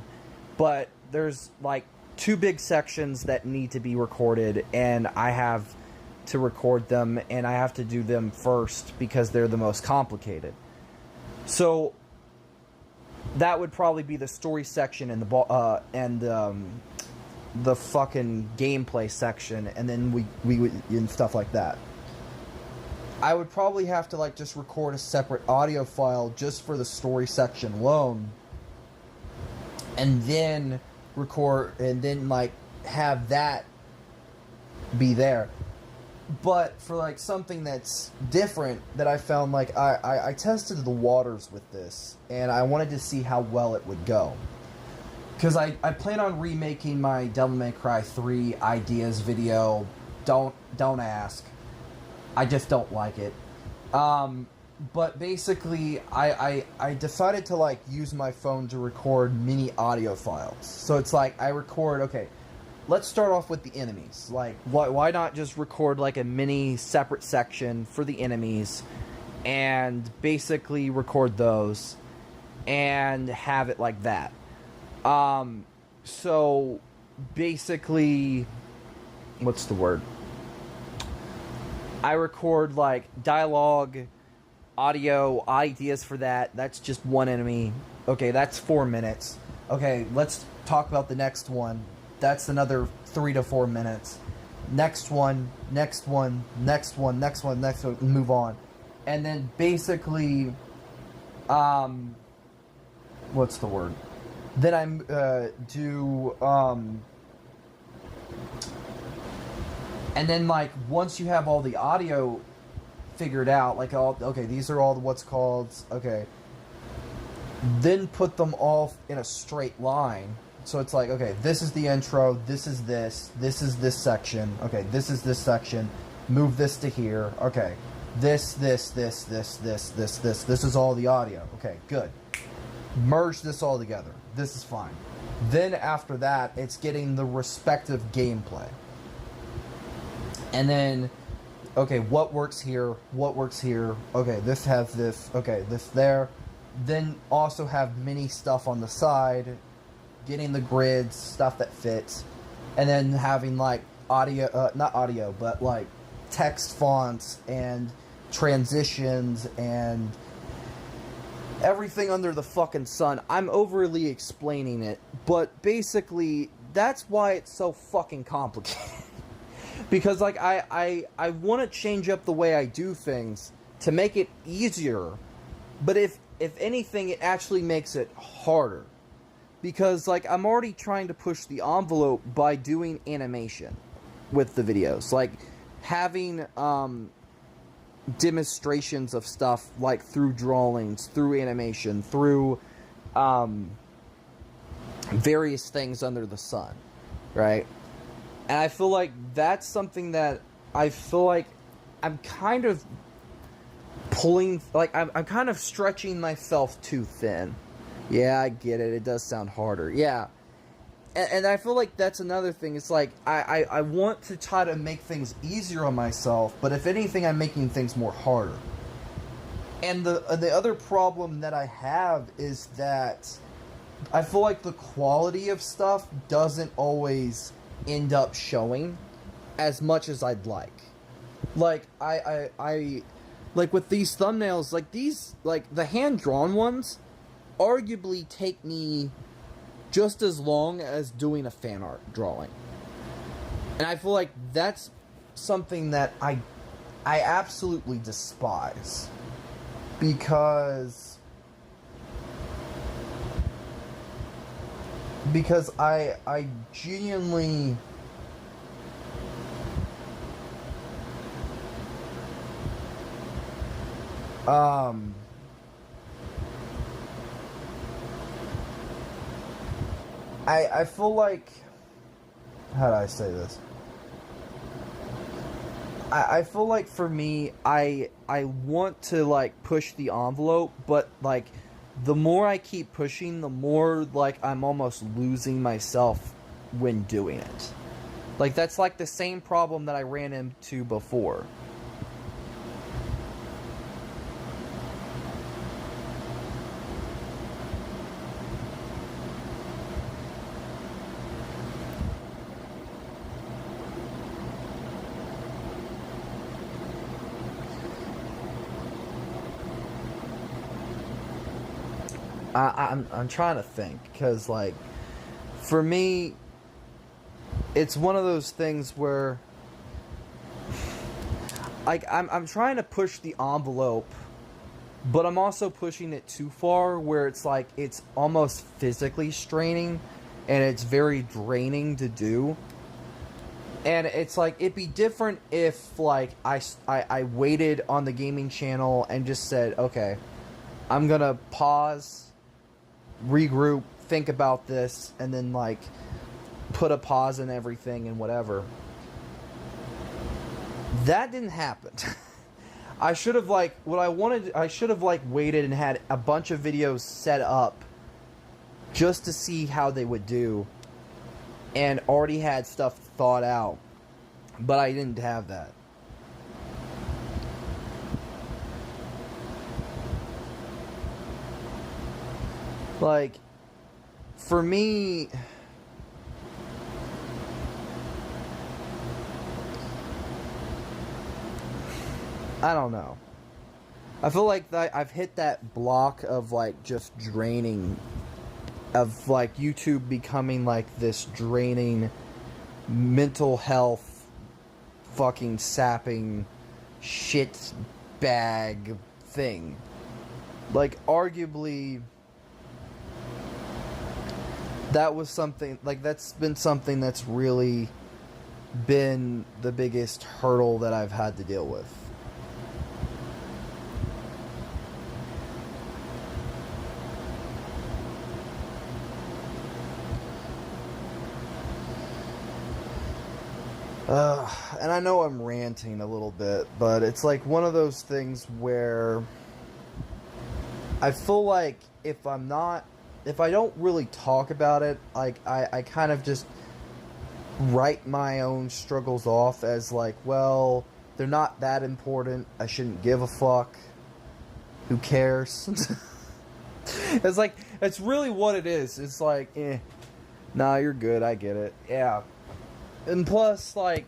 But there's, like, 2 big sections that need to be recorded, and I have to record them, and I have to do them first because they're the most complicated. So that would probably be the story section and the fucking gameplay section, and then we would, and stuff like that. I would probably have to, like, just record a separate audio file just for the story section alone, and then record, and then, like, have that be there. But for, like, something that's different that I found, like, I tested the waters with this, and I wanted to see how well it would go. Because I plan on remaking my Devil May Cry 3 ideas video. Don't ask. I just don't like it. But basically, I decided to, like, use my phone to record mini audio files. So it's like, I record, okay, let's start off with the enemies. Like, why not just record, like, a mini separate section for the enemies, and basically record those, and have it like that. So, basically, what's the word? I record, like, dialogue, audio, ideas for that. That's just one enemy. Okay, that's 4 minutes. Okay, let's talk about the next one. That's another 3 to 4 minutes. Next one, next one, next one, next one, next one, move on. And then basically, what's the word? Then I and then, like, once you have all the audio figured out, like, okay, these are all the what's called, okay, then put them all in a straight line. So it's like, okay, this is the intro, this is this section, okay, this is this section, move this to here, okay, this is all the audio, okay, good. Merge this all together, this is fine. Then after that, it's getting the respective gameplay. And then, okay, what works here, okay, this has this, okay, this there. Then also have mini stuff on the side, getting the grids, stuff that fits, and then having like audio, not audio, but like text fonts and transitions and everything under the fucking sun. I'm overly explaining it, but basically that's why it's so fucking complicated. Because like I want to change up the way I do things to make it easier, but if anything, it actually makes it harder. Because, like, I'm already trying to push the envelope by doing animation with the videos. Like, having demonstrations of stuff, like, through drawings, through animation, through various things under the sun, right? And I feel like that's something that I feel like I'm kind of pulling, like, I'm kind of stretching myself too thin. Yeah, I get it. It does sound harder. Yeah. And I feel like that's another thing. It's like, I want to try to make things easier on myself, but if anything, I'm making things more harder. And the other problem that I have is that I feel like the quality of stuff doesn't always end up showing as much as I'd like. Like, I like with these thumbnails, like these, like the hand-drawn ones, arguably take me just as long as doing a fan art drawing. And I feel like that's something that I absolutely despise. Because I genuinely I feel like, how do I say this? I feel like for me, I want to like push the envelope, but like the more I keep pushing, the more like I'm almost losing myself when doing it. Like that's like the same problem that I ran into before. I'm trying to think, because like for me it's one of those things where like I'm trying to push the envelope, but I'm also pushing it too far where it's like it's almost physically straining and it's very draining to do. And it's like it'd be different if like I waited on the gaming channel and just said, okay, I'm gonna pause, regroup, think about this, and then like put a pause in everything and whatever. That didn't happen. I should have like I should have like waited and had a bunch of videos set up just to see how they would do, and already had stuff thought out, but I didn't have that. Like, for me, I don't know. I feel like I've hit that block of like just draining, of like YouTube becoming like this draining, mental health, fucking sapping, shit bag thing. Like, arguably, that was something, like, that's been something that's really been the biggest hurdle that I've had to deal with. And I know I'm ranting a little bit, but it's like one of those things where I feel like if I don't really talk about it, like I kind of just write my own struggles off as like, well, they're not that important. I shouldn't give a fuck. Who cares? It's like, it's really what it is. It's like, nah, you're good. I get it. Yeah. And plus, like,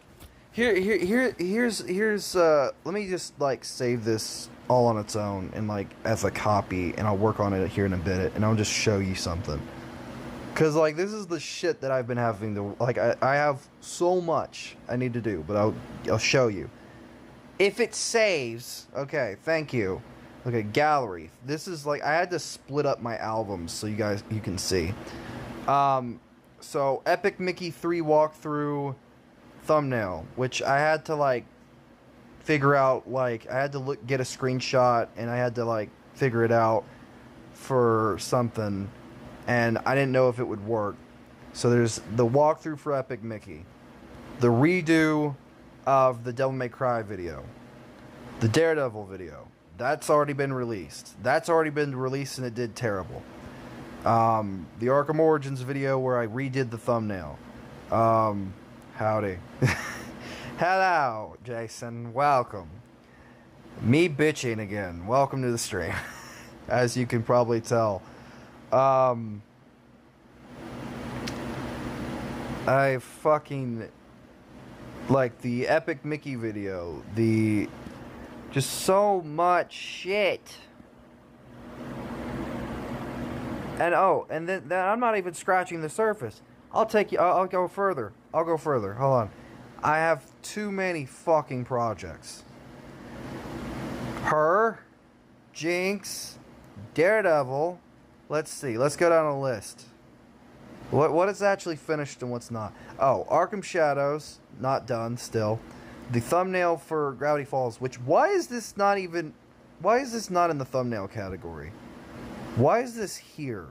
here's let me just like save this all on its own and like as a copy, and I'll work on it here in a bit, and I'll just show you something. Cause like this is the shit that I've been having to like. I have so much I need to do, but I'll show you. If it saves, okay, thank you. Okay, gallery. This is like I had to split up my albums so you can see. So Epic Mickey 3 walkthrough thumbnail, which I had to like figure out, like I had to get a screenshot and I had to like figure it out for something, and I didn't know if it would work. So there's the walkthrough for Epic Mickey, the redo of the Devil May Cry video, the Daredevil video. That's already been released. And it did terrible. The Arkham Origins video where I redid the thumbnail. Howdy. Hello, Jason. Welcome. Me bitching again. Welcome to the stream. As you can probably tell. I fucking like the Epic Mickey video. Just so much shit. And then I'm not even scratching the surface. I'll go further. Hold on. I have too many fucking projects. Her, Jinx, Daredevil. Let's see. Let's go down a list. What is actually finished and what's not? Oh, Arkham Shadows, not done still. The thumbnail for Gravity Falls, which why is this not in the thumbnail category? Why is this here?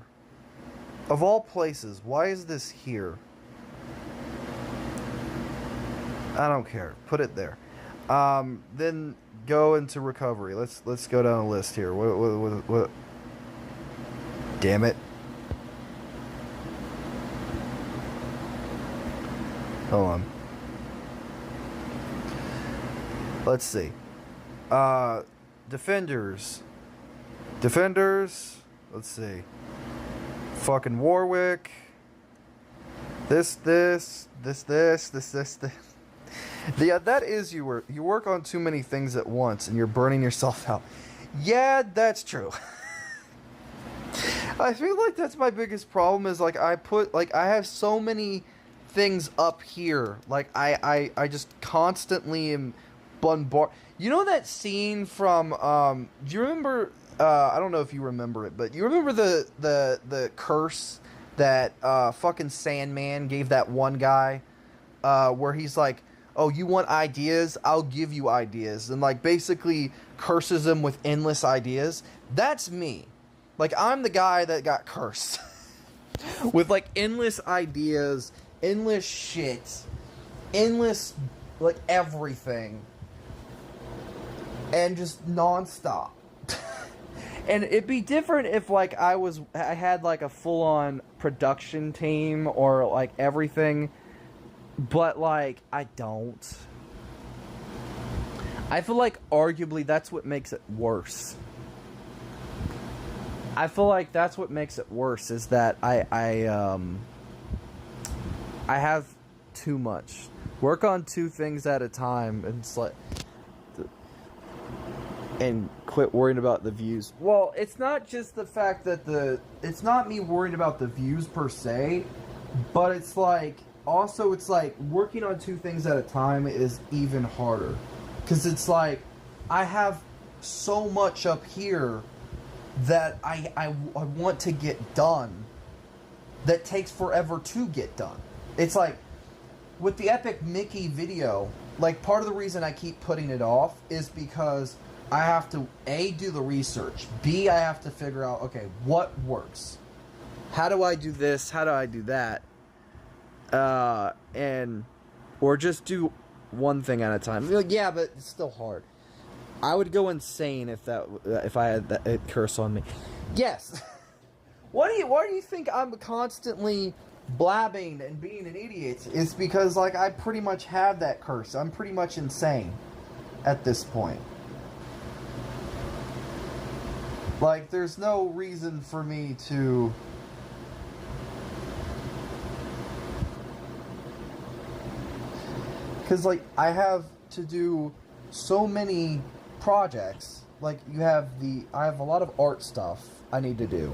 Of all places, why is this here? I don't care. Put it there. Then go into recovery. Let's go down a list here. What? Damn it. Hold on. Let's see. Defenders. Let's see. Fucking Warwick. This. Yeah, that is you work on too many things at once and you're burning yourself out. Yeah, that's true. I feel like that's my biggest problem is like I have so many things up here. Like I just constantly am bombarded. You know that scene from do you remember I don't know if you remember it, but you remember the curse that fucking Sandman gave that one guy where he's like, oh, you want ideas? I'll give you ideas. And, like, basically curses him with endless ideas. That's me. Like, I'm the guy that got cursed. With, like, endless ideas, endless shit, endless, like, everything. And just nonstop. And it'd be different if, like, I had, like, a full-on production team or, like, everything. But, like, I don't. I feel like, arguably, that's what makes it worse. I feel like that's what makes it worse, is that I have too much. Work on two things at a time, and it's like... And quit worrying about the views. Well, it's not just the fact that it's not me worried about the views, per se, but it's like... Also, it's like, working on two things at a time is even harder. Because it's like, I have so much up here that I want to get done that takes forever to get done. It's like, with the Epic Mickey video, like, part of the reason I keep putting it off is because I have to, A, do the research. B, I have to figure out, okay, what works? How do I do this? How do I do that? And Or just do one thing at a time. Like, yeah, but it's still hard. I would go insane if I had that curse on me. Yes. Why do you think I'm constantly blabbing and being an idiot? It's because like I pretty much have that curse. I'm pretty much insane at this point. Like there's no reason for me to cuz like I have to do so many projects. Like I have a lot of art stuff I need to do.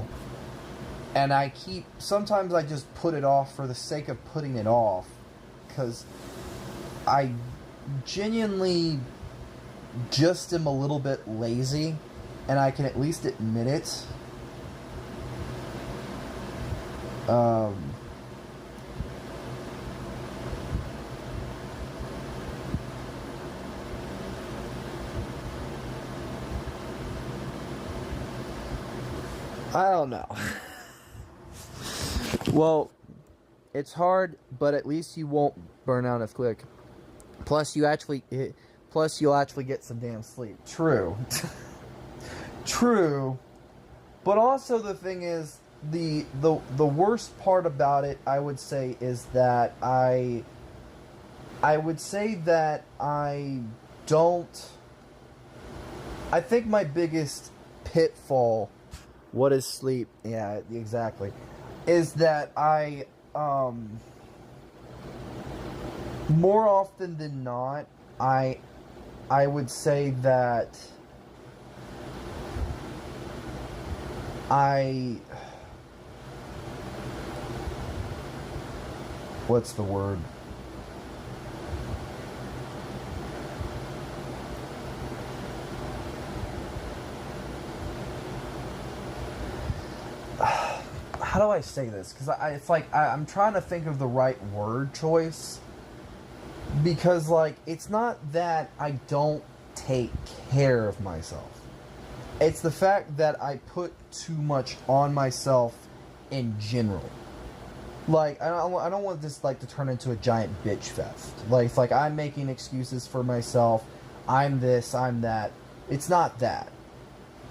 And sometimes I just put it off for the sake of putting it off. Because I genuinely just am a little bit lazy. And I can at least admit it. I don't know. Well, it's hard, but at least you won't burn out as quick. Plus, you'll actually get some damn sleep. True. True. But also the thing is, the worst part about it, I would say, is that I would say that I think my biggest pitfall, what is sleep? Yeah, exactly. Is that I, more often than not, I would say that what's the word? How do I say this? Because it's like I'm trying to think of the right word choice. Because like it's not that I don't take care of myself. It's the fact that I put too much on myself in general. Like I don't want this like to turn into a giant bitch fest. Like it's like I'm making excuses for myself. I'm this. I'm that. It's not that.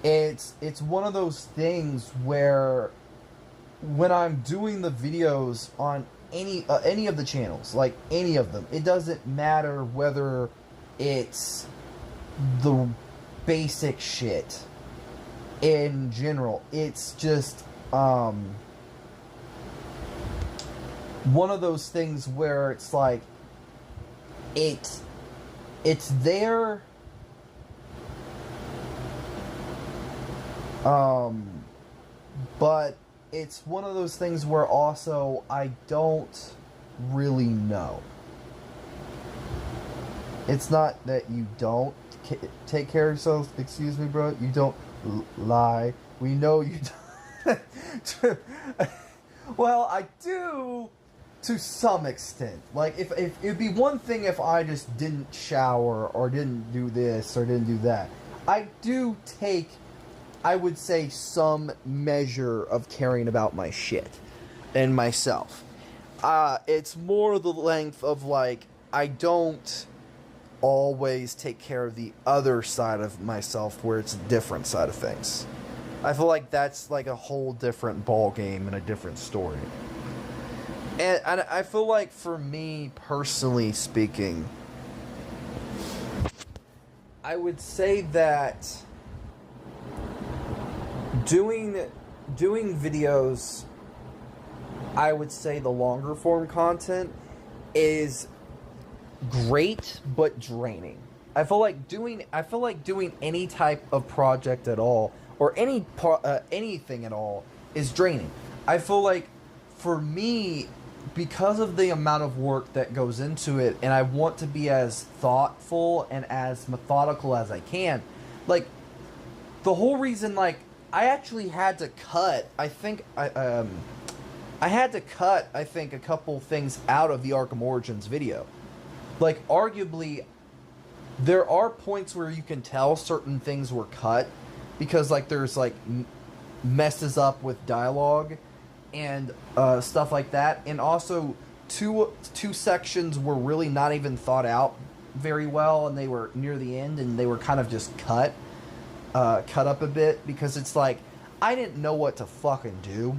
It's one of those things where when I'm doing the videos on any of the channels, like any of them, it doesn't matter whether it's the basic shit in general. It's just one of those things where it's like it's there, but it's one of those things where also I don't really know. It's not that you don't take care of yourself. Excuse me, bro. You don't lie. We know you don't. Well, I do to some extent. Like, if it'd be one thing if I just didn't shower or didn't do this or didn't do that. I do take, I would say, some measure of caring about my shit and myself. It's more the length of, like, I don't always take care of the other side of myself where it's a different side of things. I feel like that's, like, a whole different ball game and a different story. And I feel like, for me, personally speaking, I would say that doing videos, I would say the longer form content is great but draining. I feel like doing any type of project at all or anything at all is draining. I feel like for me, because of the amount of work that goes into it, and I want to be as thoughtful and as methodical as I can, like the whole reason, like, I actually had to cut, I think a couple things out of the Arkham Origins video. Like, arguably, there are points where you can tell certain things were cut because, like, there's, like, messes up with dialogue and stuff like that. And also, two sections were really not even thought out very well, and they were near the end, and they were kind of just cut up a bit, because it's like, I didn't know what to fucking do.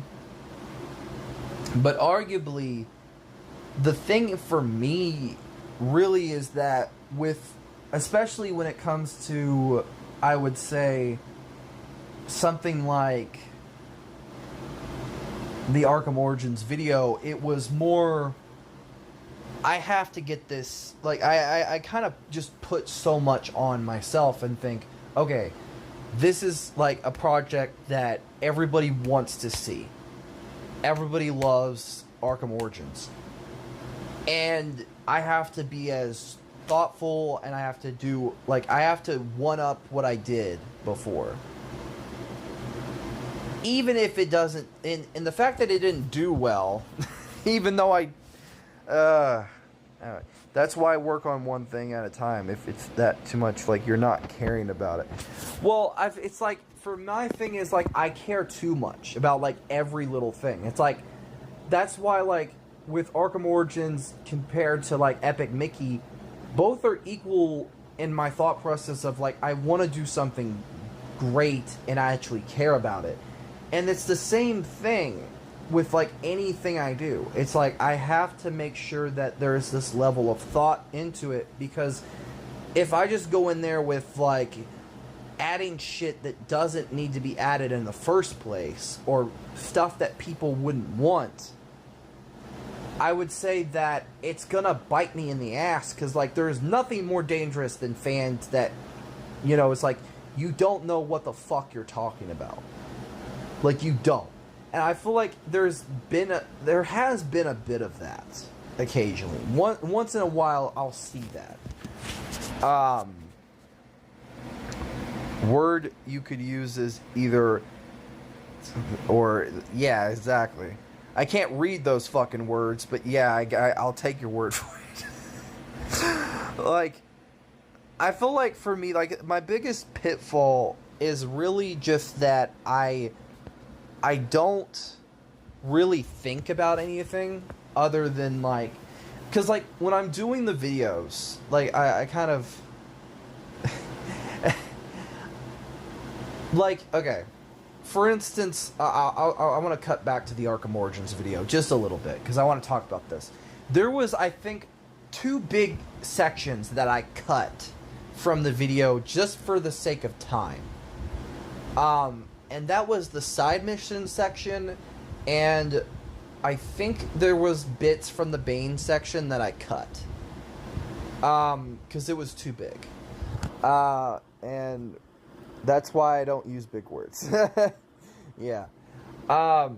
But arguably, the thing for me really is that especially when it comes to, I would say, something like the Arkham Origins video, it was more, I have to get this, like, I kind of just put so much on myself and think, okay, this is like a project that everybody wants to see. Everybody loves Arkham Origins. And I have to be as thoughtful, and I have to do, like, I have to one-up what I did before. Even if it doesn't, and the fact that it didn't do well, even though that's why I work on one thing at a time. If it's that too much, like, you're not caring about it. Well, it's like, for my thing is, like, I care too much about, like, every little thing. It's like, that's why, like, with Arkham Origins compared to, like, Epic Mickey, both are equal in my thought process of, like, I want to do something great and I actually care about it. And it's the same thing with, like, anything I do. It's like, I have to make sure that there's this level of thought into it, because if I just go in there with, like, adding shit that doesn't need to be added in the first place, or stuff that people wouldn't want, I would say that it's gonna bite me in the ass, because, like, there's nothing more dangerous than fans that, you know, it's like, you don't know what the fuck you're talking about. Like, you don't. And I feel like there has been a bit of that occasionally. Once in a while, I'll see that. Word you could use is either, or, yeah, exactly. I can't read those fucking words, but yeah, I'll take your word for it. Like, I feel like for me, like, my biggest pitfall is really just that I don't really think about anything other than, like, because, like, when I'm doing the videos, like, I kind of, like, okay, for instance, I want to cut back to the Arkham Origins video just a little bit, because I want to talk about this. There was, I think, 2 big sections that I cut from the video just for the sake of time. And that was the side mission section, and I think there was bits from the Bane section that I cut. Because it was too big. And that's why I don't use big words. Yeah. The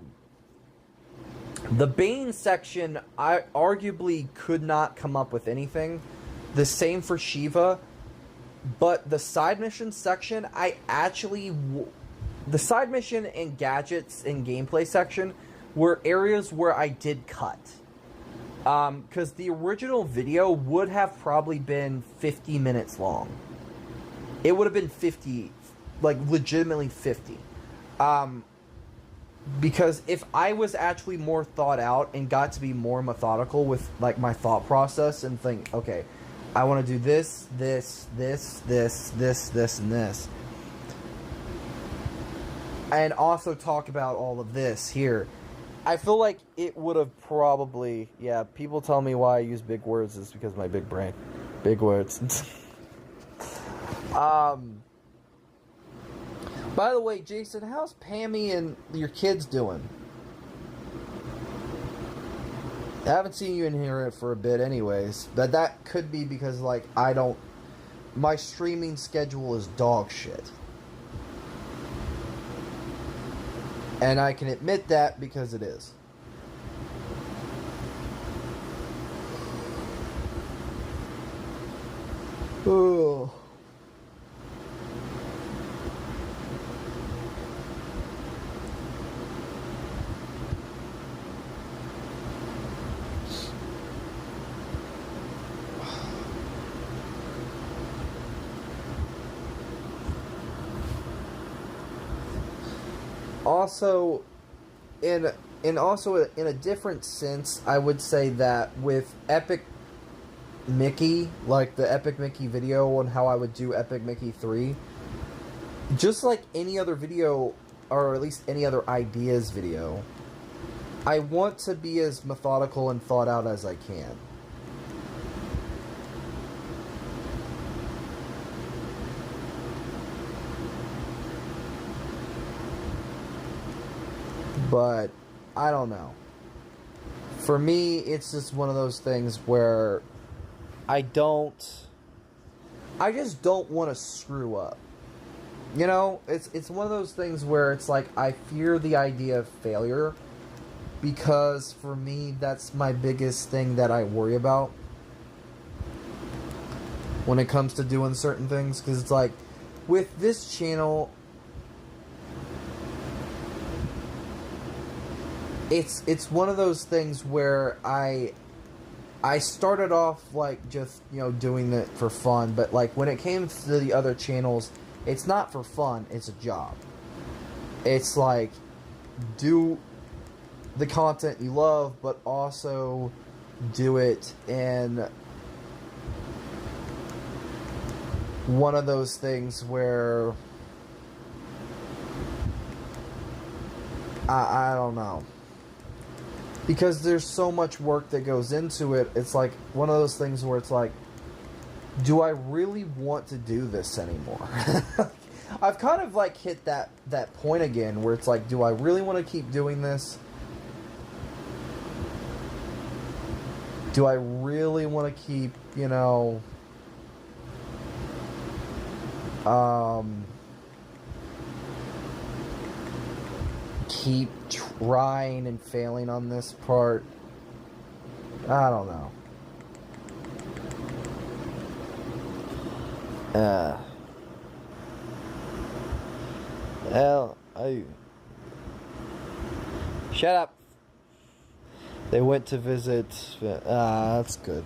Bane section, I arguably could not come up with anything. The same for Shiva. But the side mission section, the side mission and gadgets and gameplay section were areas where I did cut. Because the original video would have probably been 50 minutes long. It would have been 50, like, legitimately 50. Because if I was actually more thought out and got to be more methodical with, like, my thought process and think, okay, I want to do this, this, this, this, this, this, and this. And also talk about all of this here. I feel like it would have probably, yeah, people tell me why I use big words is because of my big brain. Big words. By the way, Jason, how's Pammy and your kids doing? I haven't seen you in here for a bit anyways, but that could be because, like, my streaming schedule is dog shit. And I can admit that because it is. Oh. Also, in and also in a different sense, I would say that with Epic Mickey, like the Epic Mickey video on how I would do Epic Mickey 3, just like any other video, or at least any other ideas video, I want to be as methodical and thought out as I can. But I don't know. For me, it's just one of those things where I just don't want to screw up. You know, it's one of those things where it's like I fear the idea of failure, because for me that's my biggest thing that I worry about when it comes to doing certain things, because it's like with this channel, it's one of those things where I started off like just, you know, doing it for fun, but like when it came to the other channels, it's not for fun, it's a job. It's like, do the content you love, but also do it in one of those things where I don't know. Because there's so much work that goes into it, it's like one of those things where it's like, do I really want to do this anymore? I've kind of like hit that point again where it's like, do I really want to keep doing this? Do I really want to keep, you know, keep trying and failing on this part? I don't know. Hell, shut up. They went to visit. That's good.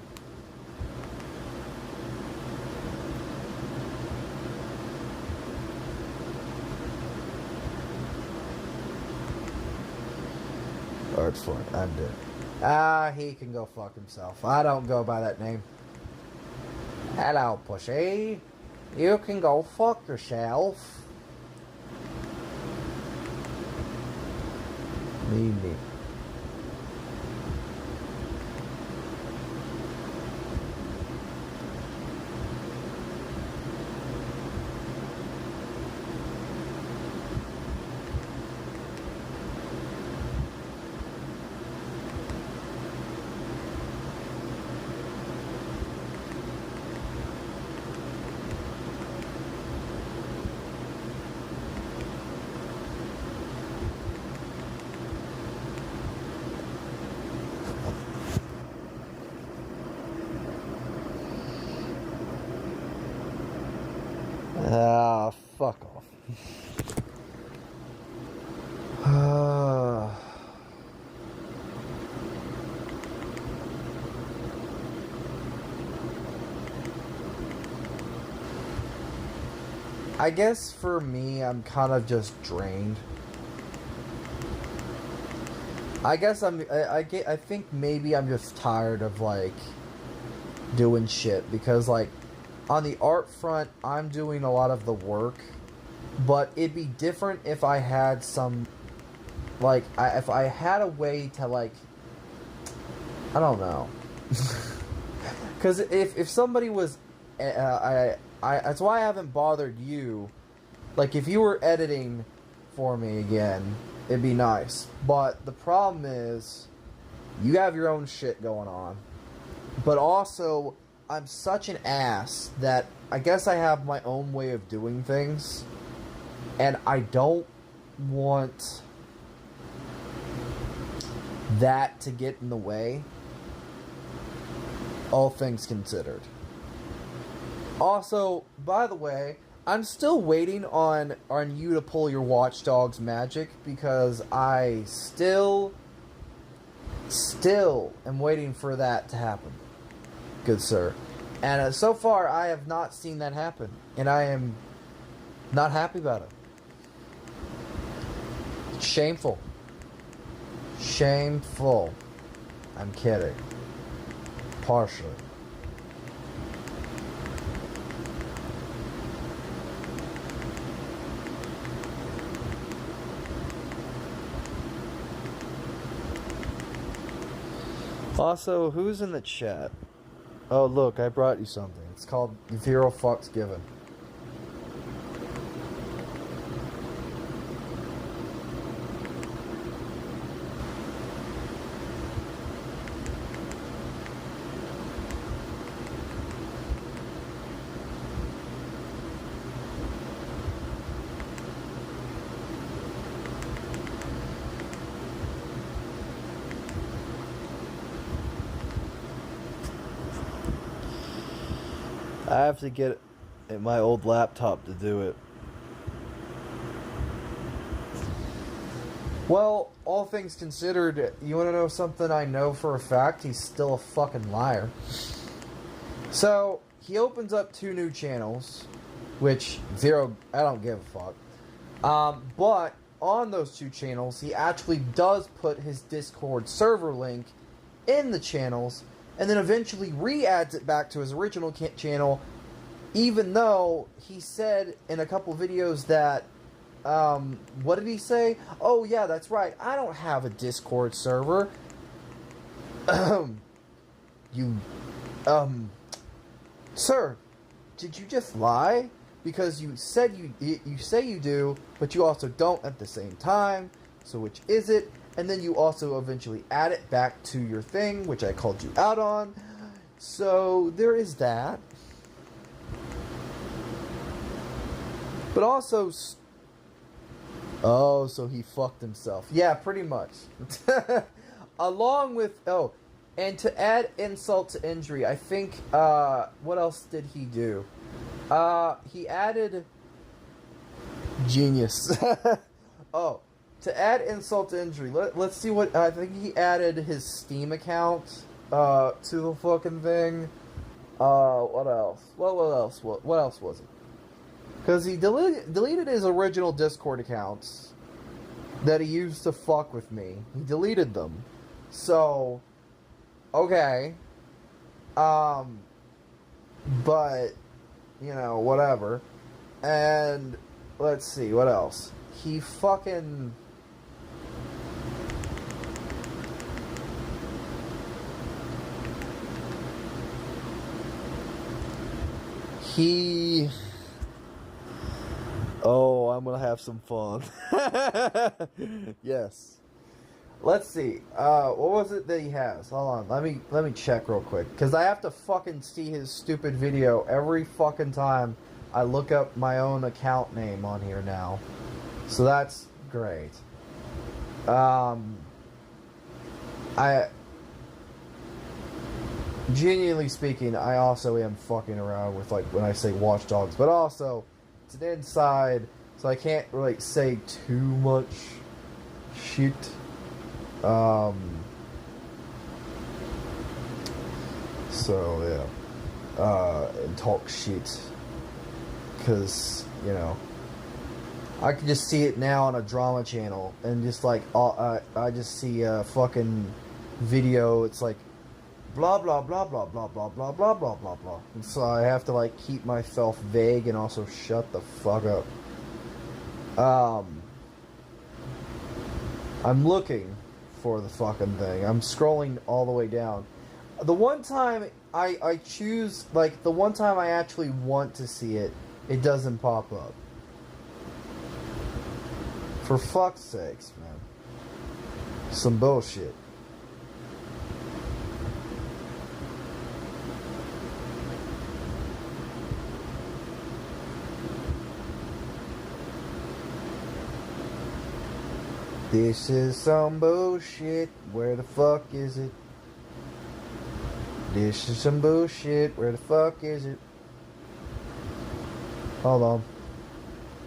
Artfort, I'm dead. He can go fuck himself. I don't go by that name. Hello, pussy. You can go fuck yourself. Me. Fuck off. I guess for me, I'm kind of just drained. I guess I think maybe I'm just tired of like doing shit, because like on the art front, I'm doing a lot of the work, but it'd be different if I had some, like, if I had a way to, like, I don't know. Because if somebody was, that's why I haven't bothered you. Like, if you were editing for me again, it'd be nice. But the problem is, you have your own shit going on. But also, I'm such an ass that I guess I have my own way of doing things, and I don't want that to get in the way, all things considered. Also, by the way, I'm still waiting on you to pull your Watch Dogs magic, because I still am waiting for that to happen. Good sir. And so far, I have not seen that happen. And I am not happy about it. Shameful. Shameful. I'm kidding. Partially. Also, who's in the chat? Oh, look, I brought you something. It's called Zero Fucks Given. I have to get my old laptop to do it. Well, all things considered, you want to know something I know for a fact? He's still a fucking liar. So, he opens up 2 new channels, which I don't give a fuck. But on those 2 channels, he actually does put his Discord server link in the channels, and then eventually re-adds it back to his original channel, even though he said in a couple videos that, what did he say? Oh yeah, that's right, I don't have a Discord server. Sir, did you just lie? Because you said you say you do, but you also don't at the same time, so which is it? And then you also eventually add it back to your thing, which I called you out on. So there is that. But also, oh, so he fucked himself. Yeah, pretty much. Along with, and to add insult to injury, I think, what else did he do? He added genius. Oh. To add insult to injury, let's see what, I think he added his Steam account, to the fucking thing. What else? What else was it? Because he deleted his original Discord accounts that he used to fuck with me. He deleted them. So, okay. But, you know, whatever. And, let's see, what else? He fucking... Oh, I'm gonna have some fun. Yes. Let's see. What was it that he has? Hold on. Let me check real quick. Because I have to fucking see his stupid video every fucking time I look up my own account name on here now. So that's great. Genuinely speaking, I also am fucking around with, like, when I say Watch Dogs, but also, it's an inside, so I can't really say too much shit. So, yeah. And talk shit. Because, you know, I can just see it now on a drama channel, and just, like, I just see a fucking video, it's like, blah blah blah blah blah blah blah blah blah blah blah. And so I have to, like, keep myself vague and also shut the fuck up. I'm looking for the fucking thing. I'm scrolling all the way down. The one time I choose, like, the one time I actually want to see it, it doesn't pop up. For fuck's sakes, man. Some bullshit. This is some bullshit. Where the fuck is it? This is some bullshit. Where the fuck is it? Hold on.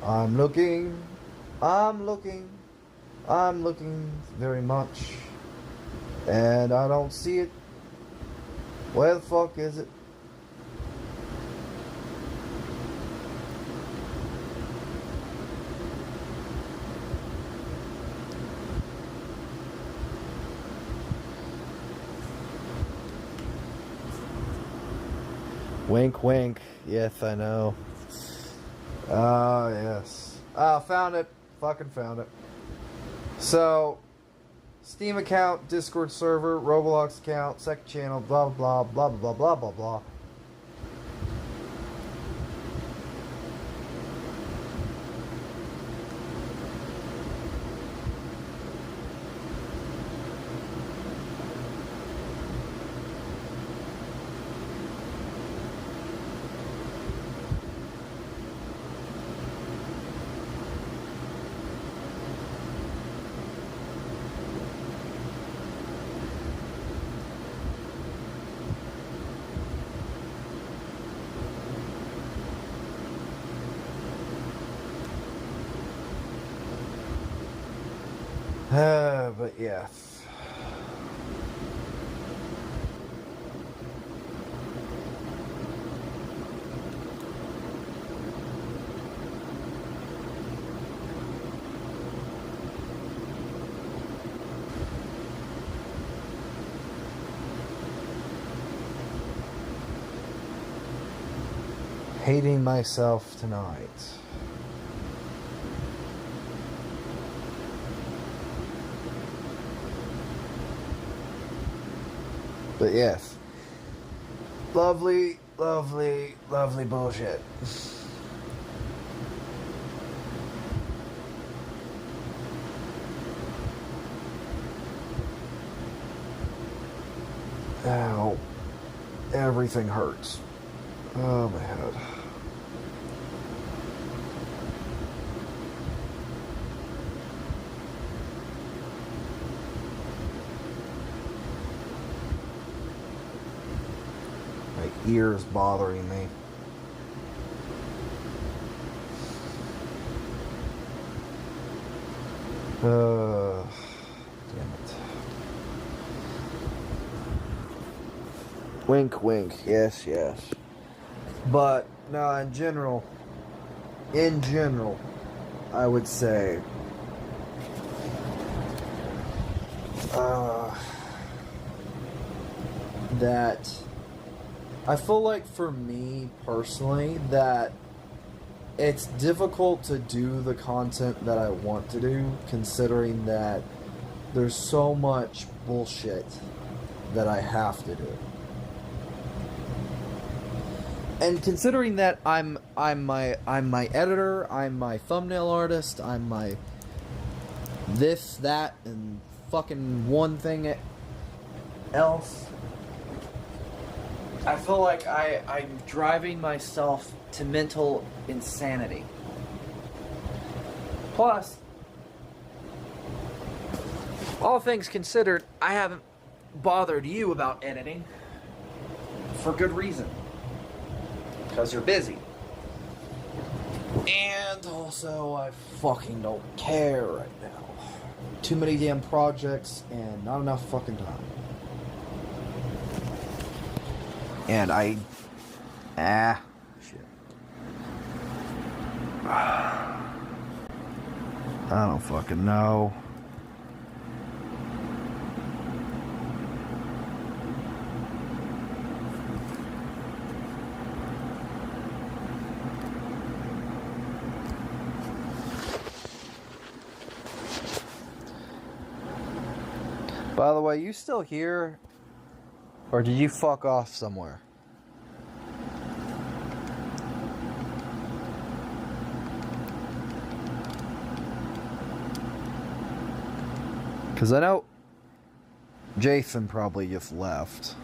I'm looking very much, and I don't see it. Where the fuck is it? Wink, wink. Yes, I know. Ah, yes. Ah, found it. Fucking found it. So, Steam account, Discord server, Roblox account, second channel, blah, blah, blah, blah, blah, blah, blah. But yes. Hating myself tonight. But yes. Lovely, lovely, lovely bullshit. Ow. Everything hurts. Oh, my head. My ear's bothering me. Damn it. Wink, wink. Yes, yes. But, no, in general, I would say, that I feel like for me personally that it's difficult to do the content that I want to do, considering that there's so much bullshit that I have to do. And considering that I'm my editor, I'm my thumbnail artist, I'm my this, that, and fucking one thing else, I feel like I'm driving myself to mental insanity. Plus, all things considered, I haven't bothered you about editing for good reason. Because you're busy. And also, I fucking don't care right now. Too many damn projects and not enough fucking time. And shit. I don't fucking know. By the way, you still here? Or did you fuck off somewhere? Because I know Jason probably just left.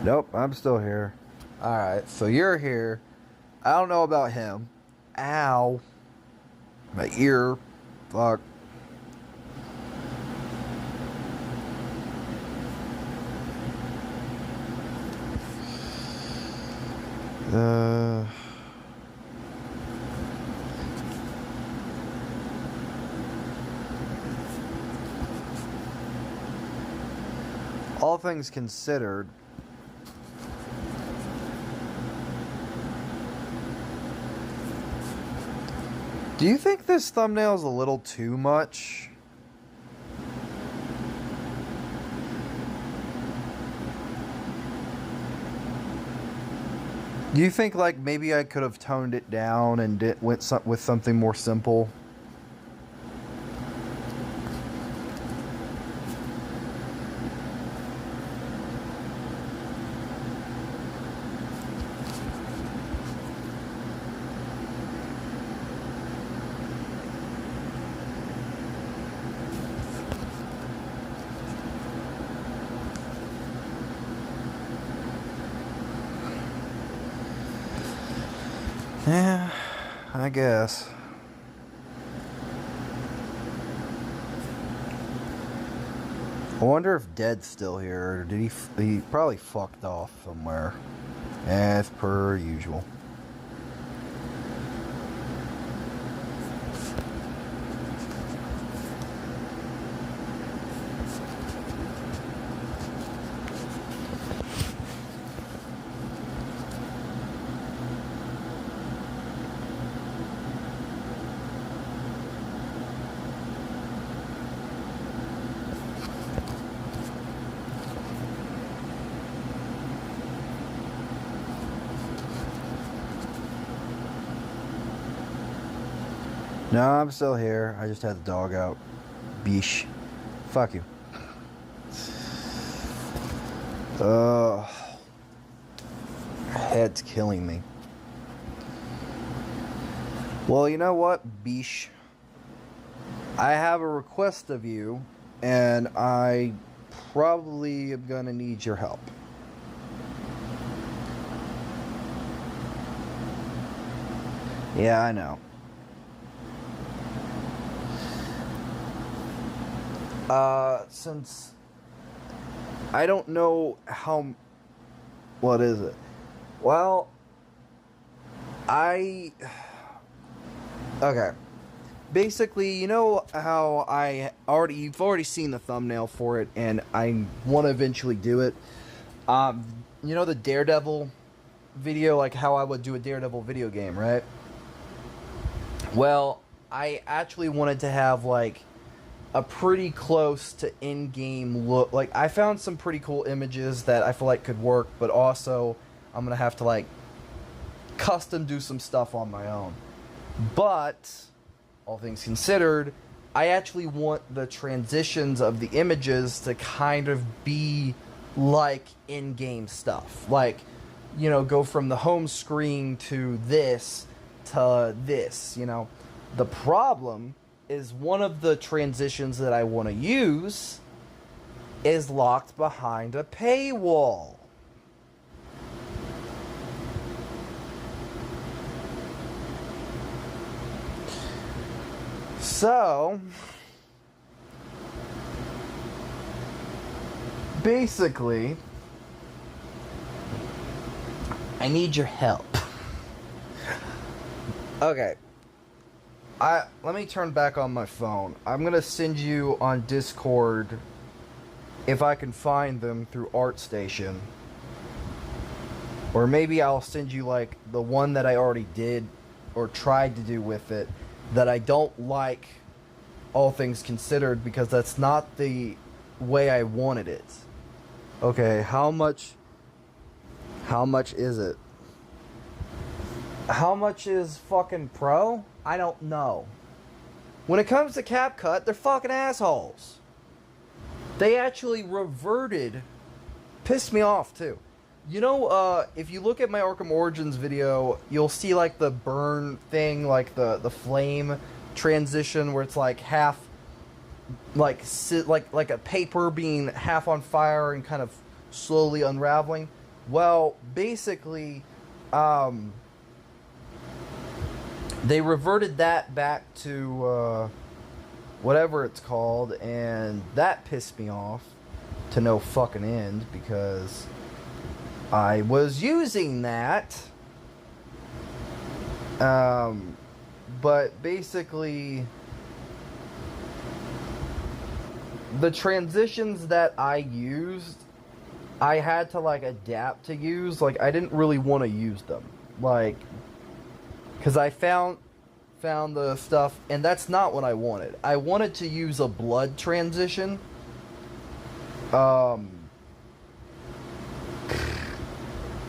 Nope, I'm still here. Alright, so you're here. I don't know about him. Ow. My ear. Fuck. Uh... All things considered, do you think this thumbnail is a little too much? Do you think like maybe I could have toned it down and went with something more simple? Yeah, I guess. I wonder if Dead's still here, or did he probably fucked off somewhere, as per usual. No, I'm still here. I just had the dog out. Beesh. Fuck you. Head's killing me. Well, you know what, Beesh? I have a request of you, and I probably am gonna need your help. Yeah, I know. Since I don't know what is it? Well, okay. Basically, you know how you've already seen the thumbnail for it, and I want to eventually do it. You know the Daredevil video, like how I would do a Daredevil video game, right? Well, I actually wanted to have like a pretty close to in-game look. Like, I found some pretty cool images that I feel like could work, but also I'm gonna have to like custom do some stuff on my own. But all things considered, I actually want the transitions of the images to kind of be like in-game stuff. Like, you know, go from the home screen to this, you know. The problem is one of the transitions that I want to use is locked behind a paywall. So, basically, I need your help. Okay. Let me turn back on my phone. I'm gonna send you on Discord, if I can find them through ArtStation. Or maybe I'll send you like the one that I already did or tried to do with it that I don't like, all things considered, because that's not the way I wanted it. Okay, how much is it? How much is fucking Pro? I don't know. When it comes to CapCut, they're fucking assholes. They actually reverted. Pissed me off, too. You know, if you look at my Arkham Origins video, you'll see, like, the burn thing, like, the flame transition, where it's, like, half, like a paper being half on fire and kind of slowly unraveling. Well, basically, they reverted that back to whatever it's called, and that pissed me off to no fucking end, because I was using that But basically, the transitions that I used, I had to like adapt to use. Like, I didn't really want to use them, like, because I found the stuff, and that's not what I wanted. I wanted to use a blood transition.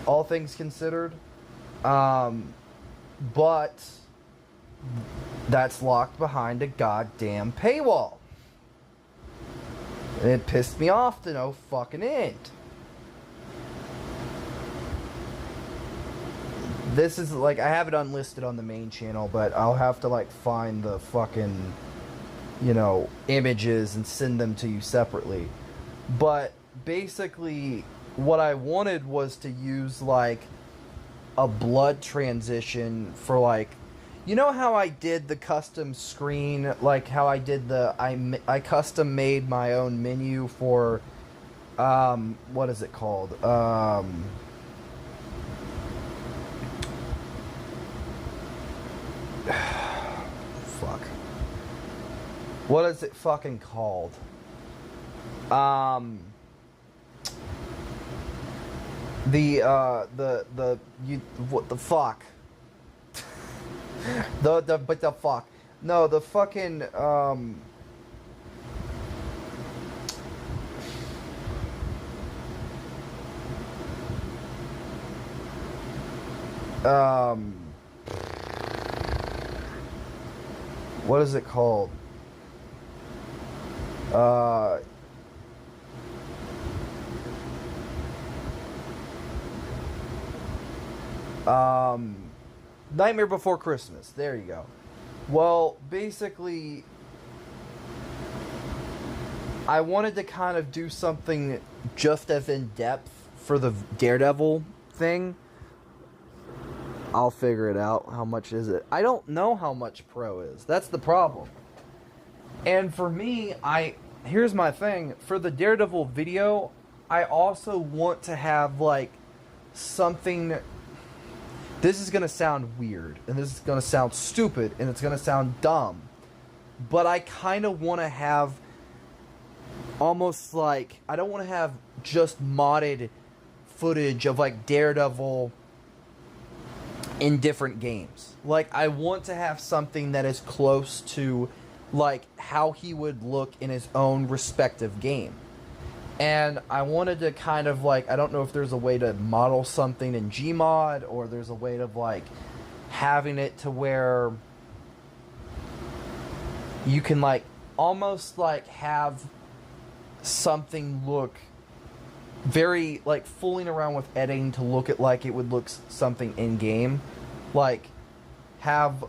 All things considered, but that's locked behind a goddamn paywall. And it pissed me off to no fucking end. This is like, I have it unlisted on the main channel, but I'll have to like find the fucking, you know, images and send them to you separately. But basically, what I wanted was to use like a blood transition for like, you know how I did the custom screen, like how I did the, I custom made my own menu for, what is it called? Fuck. What is it fucking called? What the fuck? But the fuck. No, the fucking, what is it called? Nightmare Before Christmas. There you go. Well, basically, I wanted to kind of do something just as in-depth for the Daredevil thing. I'll figure it out. How much is it? I don't know how much Pro is. That's the problem. And for me, here's my thing. For the Daredevil video, I also want to have, like, something. This is going to sound weird, and this is going to sound stupid, and it's going to sound dumb. But I kind of want to have almost like, I don't want to have just modded footage of, like, Daredevil in different games. Like, I want to have something that is close to, like, how he would look in his own respective game. And I wanted to kind of, like, I don't know if there's a way to model something in Gmod, or there's a way of, like, having it to where you can, like, almost, like, have something look very, like, fooling around with editing to look at like it would look something in-game. Like, have,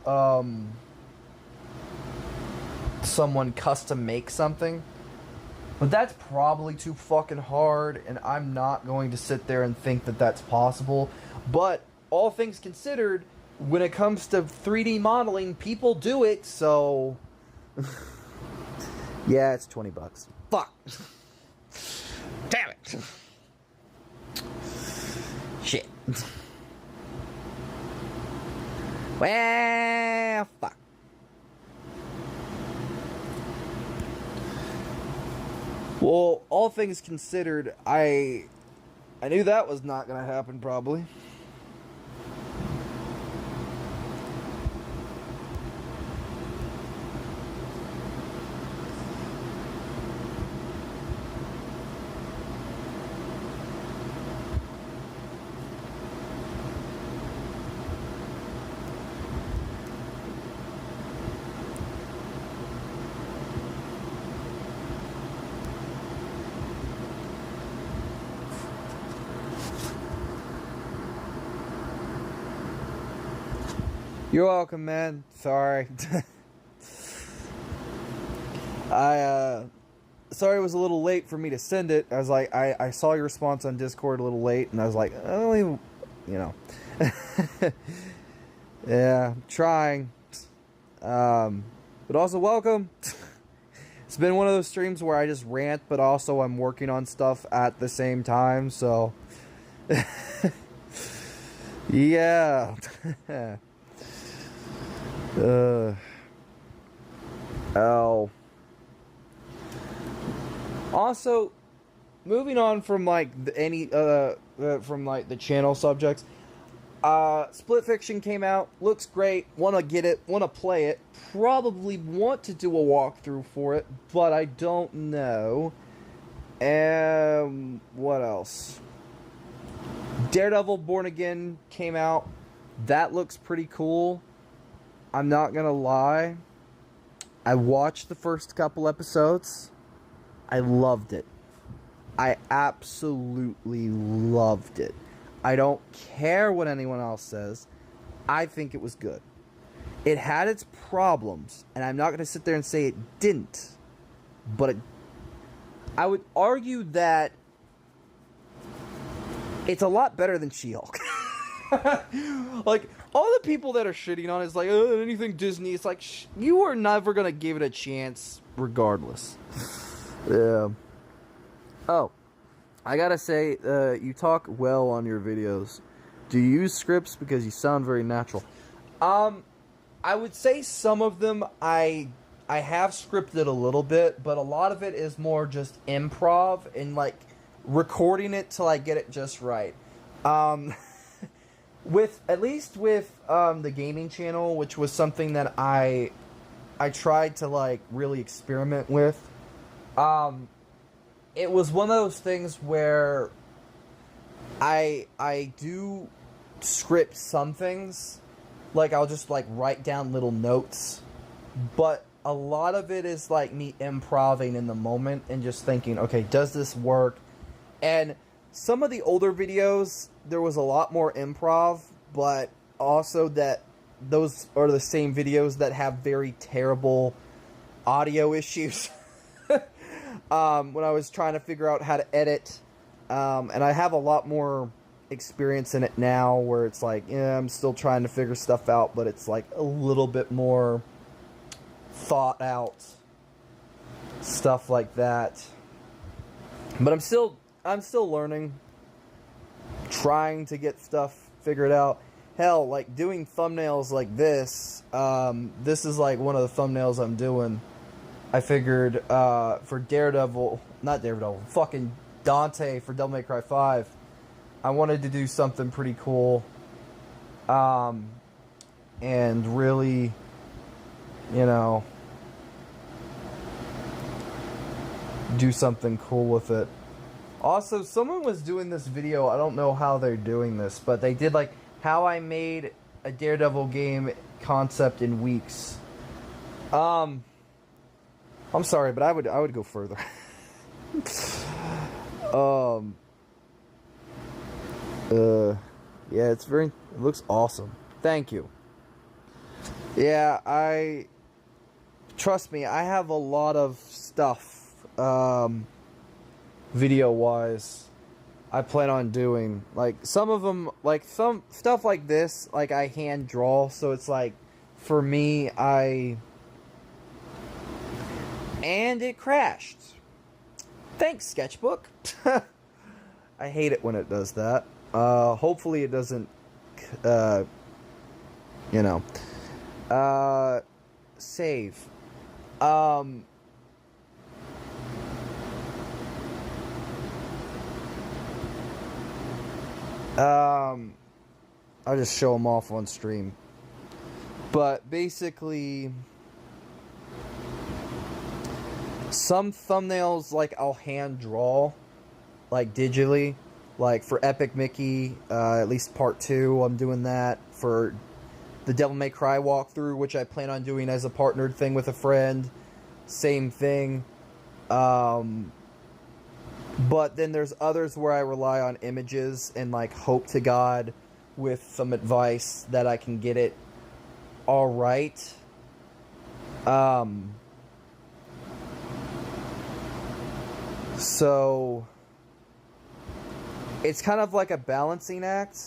someone custom make something. But that's probably too fucking hard, and I'm not going to sit there and think that that's possible. But all things considered, when it comes to 3D modeling, people do it, so yeah, it's $20. Fuck. Damn it. Shit. Well, fuck. Well, all things considered, I knew that was not going to happen, probably. You're welcome, man. Sorry. Sorry it was a little late for me to send it. I was like, I saw your response on Discord a little late, and I was like, oh, you know. Yeah, I'm trying. But also, welcome. It's been one of those streams where I just rant, but also I'm working on stuff at the same time, so. Yeah. Oh. Also, moving on from like from like the channel subjects, Split Fiction came out, looks great, want to get it, want to play it, probably want to do a walkthrough for it, but I don't know. What else? Daredevil Born Again came out. That looks pretty cool. I'm not gonna lie. I watched the first couple episodes. I loved it. I absolutely loved it. I don't care what anyone else says. I think it was good. It had its problems, and I'm not going to sit there and say it didn't. But I would argue that it's a lot better than She-Hulk. Like, all the people that are shitting on it is like, oh, anything Disney, it's like, you are never going to give it a chance regardless. Yeah. Oh, I gotta say, you talk well on your videos. Do you use scripts? Because you sound very natural. I would say some of them I have scripted a little bit, but a lot of it is more just improv and like recording it till I get it just right. With at least with the gaming channel, which was something that I tried to like really experiment with. It was one of those things where I do script some things, like I'll just like write down little notes, but a lot of it is like me improvising in the moment and just thinking, okay, does this work? And some of the older videos, there was a lot more improv, but also that those are the same videos that have very terrible audio issues. When I was trying to figure out how to edit, and I have a lot more experience in it now, where it's like, yeah, I'm still trying to figure stuff out, but it's like a little bit more thought out, stuff like that. But I'm still learning, trying to get stuff figured out. Hell, like doing thumbnails like this. This is like one of the thumbnails I'm doing. I figured for fucking Dante for Devil May Cry 5, I wanted to do something pretty cool, and really, you know, do something cool with it. Also, someone was doing this video, I don't know how they're doing this, but they did like how I made a Daredevil game concept in weeks. I'm sorry, but I would go further. Yeah, it looks awesome. Thank you. Yeah, trust me, I have a lot of stuff, video-wise, I plan on doing. Like, some of them, like, some stuff like this, like, I hand draw, so it's like, for me, and it crashed. Thanks, Sketchbook. I hate it when it does that. Hopefully it doesn't, save. I'll just show them off on stream. But basically, some thumbnails, like, I'll hand draw, like, digitally. Like, for Epic Mickey, at least part 2, I'm doing that. For the Devil May Cry walkthrough, which I plan on doing as a partnered thing with a friend, same thing. But then there's others where I rely on images and, like, hope to God with some advice that I can get it alright. So it's kind of like a balancing act.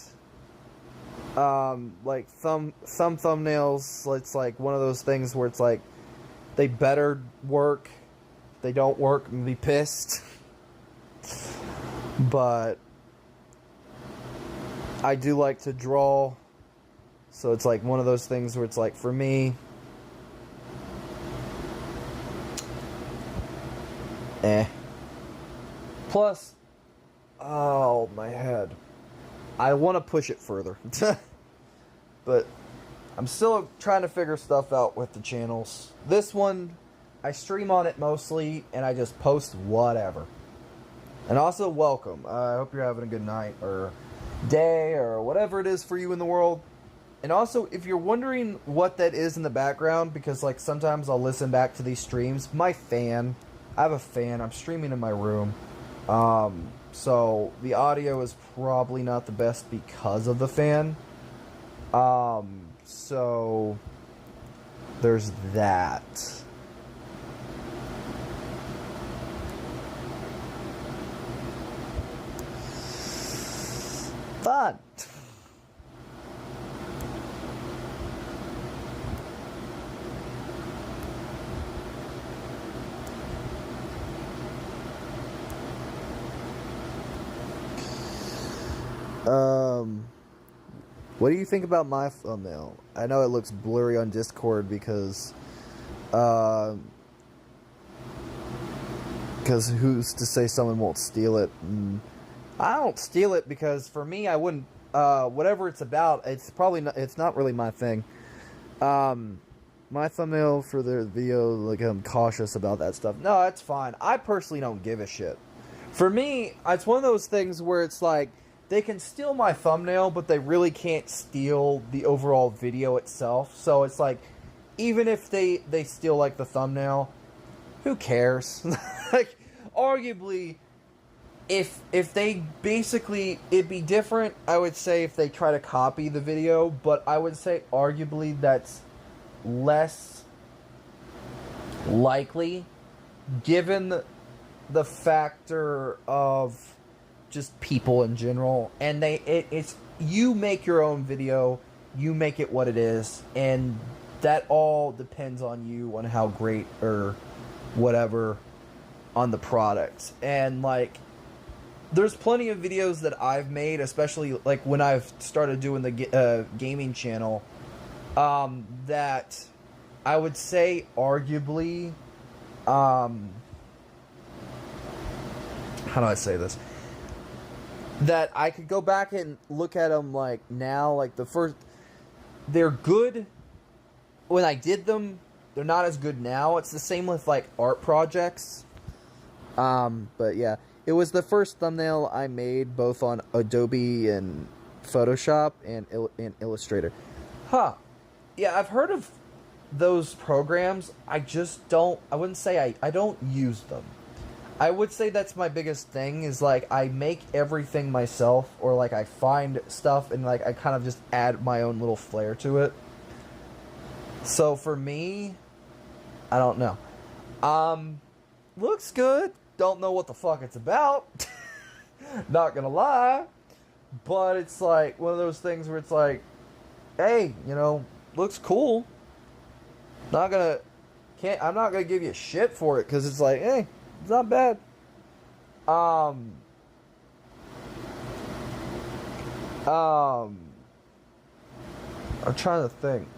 Like some thumbnails, it's like one of those things where it's like they better work, they don't work, and be pissed. But I do like to draw So it's like one of those things where it's like, for me, Plus, oh, my head. I want to push it further. But I'm still trying to figure stuff out with the channels. This one, I stream on it mostly, and I just post whatever. And also, welcome. I hope you're having a good night, or day, or whatever it is for you in the world. And also, if you're wondering what that is in the background, because like sometimes I'll listen back to these streams, my fan, I have a fan, I'm streaming in my room. So the audio is probably not the best because of the fan. So there's that. Fun. What do you think about my thumbnail? I know it looks blurry on Discord because who's to say someone won't steal it? And I don't steal it because for me, I wouldn't. Whatever it's about, it's probably not. It's not really my thing. My thumbnail for the video, like I'm cautious about that stuff. No, that's fine. I personally don't give a shit. For me, it's one of those things where it's like, they can steal my thumbnail, but they really can't steal the overall video itself. So it's like, even if they steal like the thumbnail, who cares? Like, arguably, if they basically, it'd be different, I would say, if they try to copy the video, but I would say arguably that's less likely, given the factor of just people in general, and it's you make your own video, you make it what it is, and that all depends on you, on how great or whatever on the product. And like, there's plenty of videos that I've made, especially like when I've started doing the gaming channel, that I would say arguably, how do I say this? That I could go back and look at them like now, like the first, they're good when I did them, they're not as good now. It's the same with like art projects. But yeah, it was the first thumbnail I made both on Adobe and Photoshop and Illustrator. Yeah, I've heard of those programs. I just don't, I wouldn't say I don't use them. I would say that's my biggest thing, is like I make everything myself, or like I find stuff and like I kind of just add my own little flair to it. So for me, I don't know. Looks good. Don't know what the fuck it's about. Not gonna lie. But it's like one of those things where it's like, hey, you know, looks cool. I'm not gonna give you shit for it, because it's like, hey, it's not bad. I'm trying to think.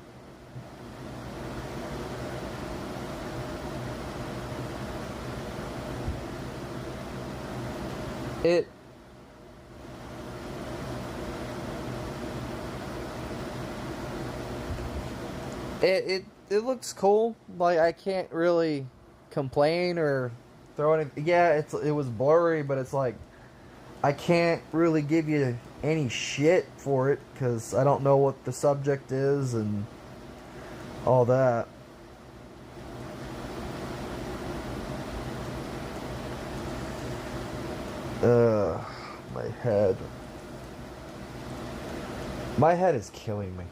It looks cool. Like, I can't really complain or throw any. Yeah, it was blurry, but it's like I can't really give you any shit for it because I don't know what the subject is and all that. My head. My head is killing me.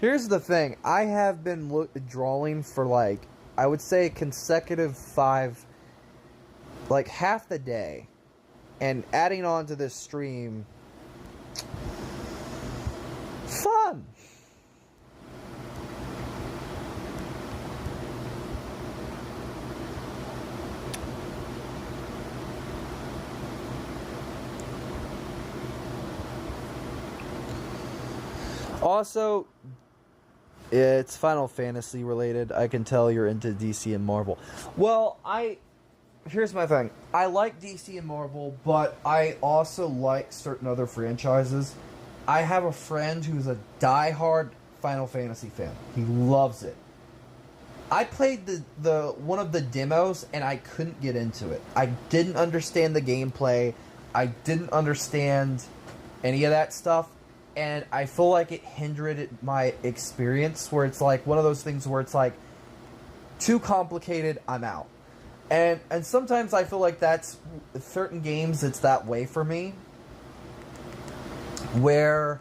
Here's the thing. I have been drawing for like, I would say consecutive 5, like half the day. And adding on to this stream, fun. Also, it's Final Fantasy related. I can tell you're into DC and Marvel. Well, here's my thing. I like DC and Marvel, but I also like certain other franchises. I have a friend who's a diehard Final Fantasy fan. He loves it. I played the one of the demos and I couldn't get into it. I didn't understand the gameplay. I didn't understand any of that stuff, and I feel like it hindered my experience, where it's like one of those things where it's like too complicated, I'm out. And sometimes I feel like that's certain games, it's that way for me, where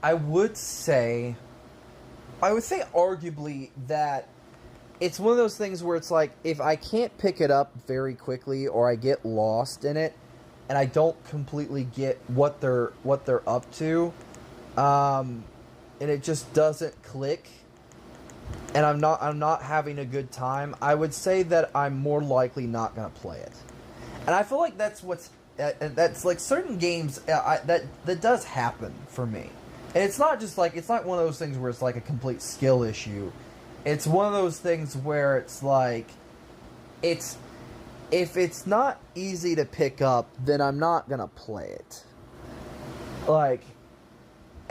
I would say arguably that it's one of those things where it's like, if I can't pick it up very quickly, or I get lost in it and I don't completely get what they're up to, and it just doesn't click, and I'm not having a good time, I would say that I'm more likely not gonna play it. And I feel like that's like certain games that does happen for me. And it's not one of those things where it's like a complete skill issue. It's one of those things where it's like, if it's not easy to pick up, then I'm not gonna play it. Like,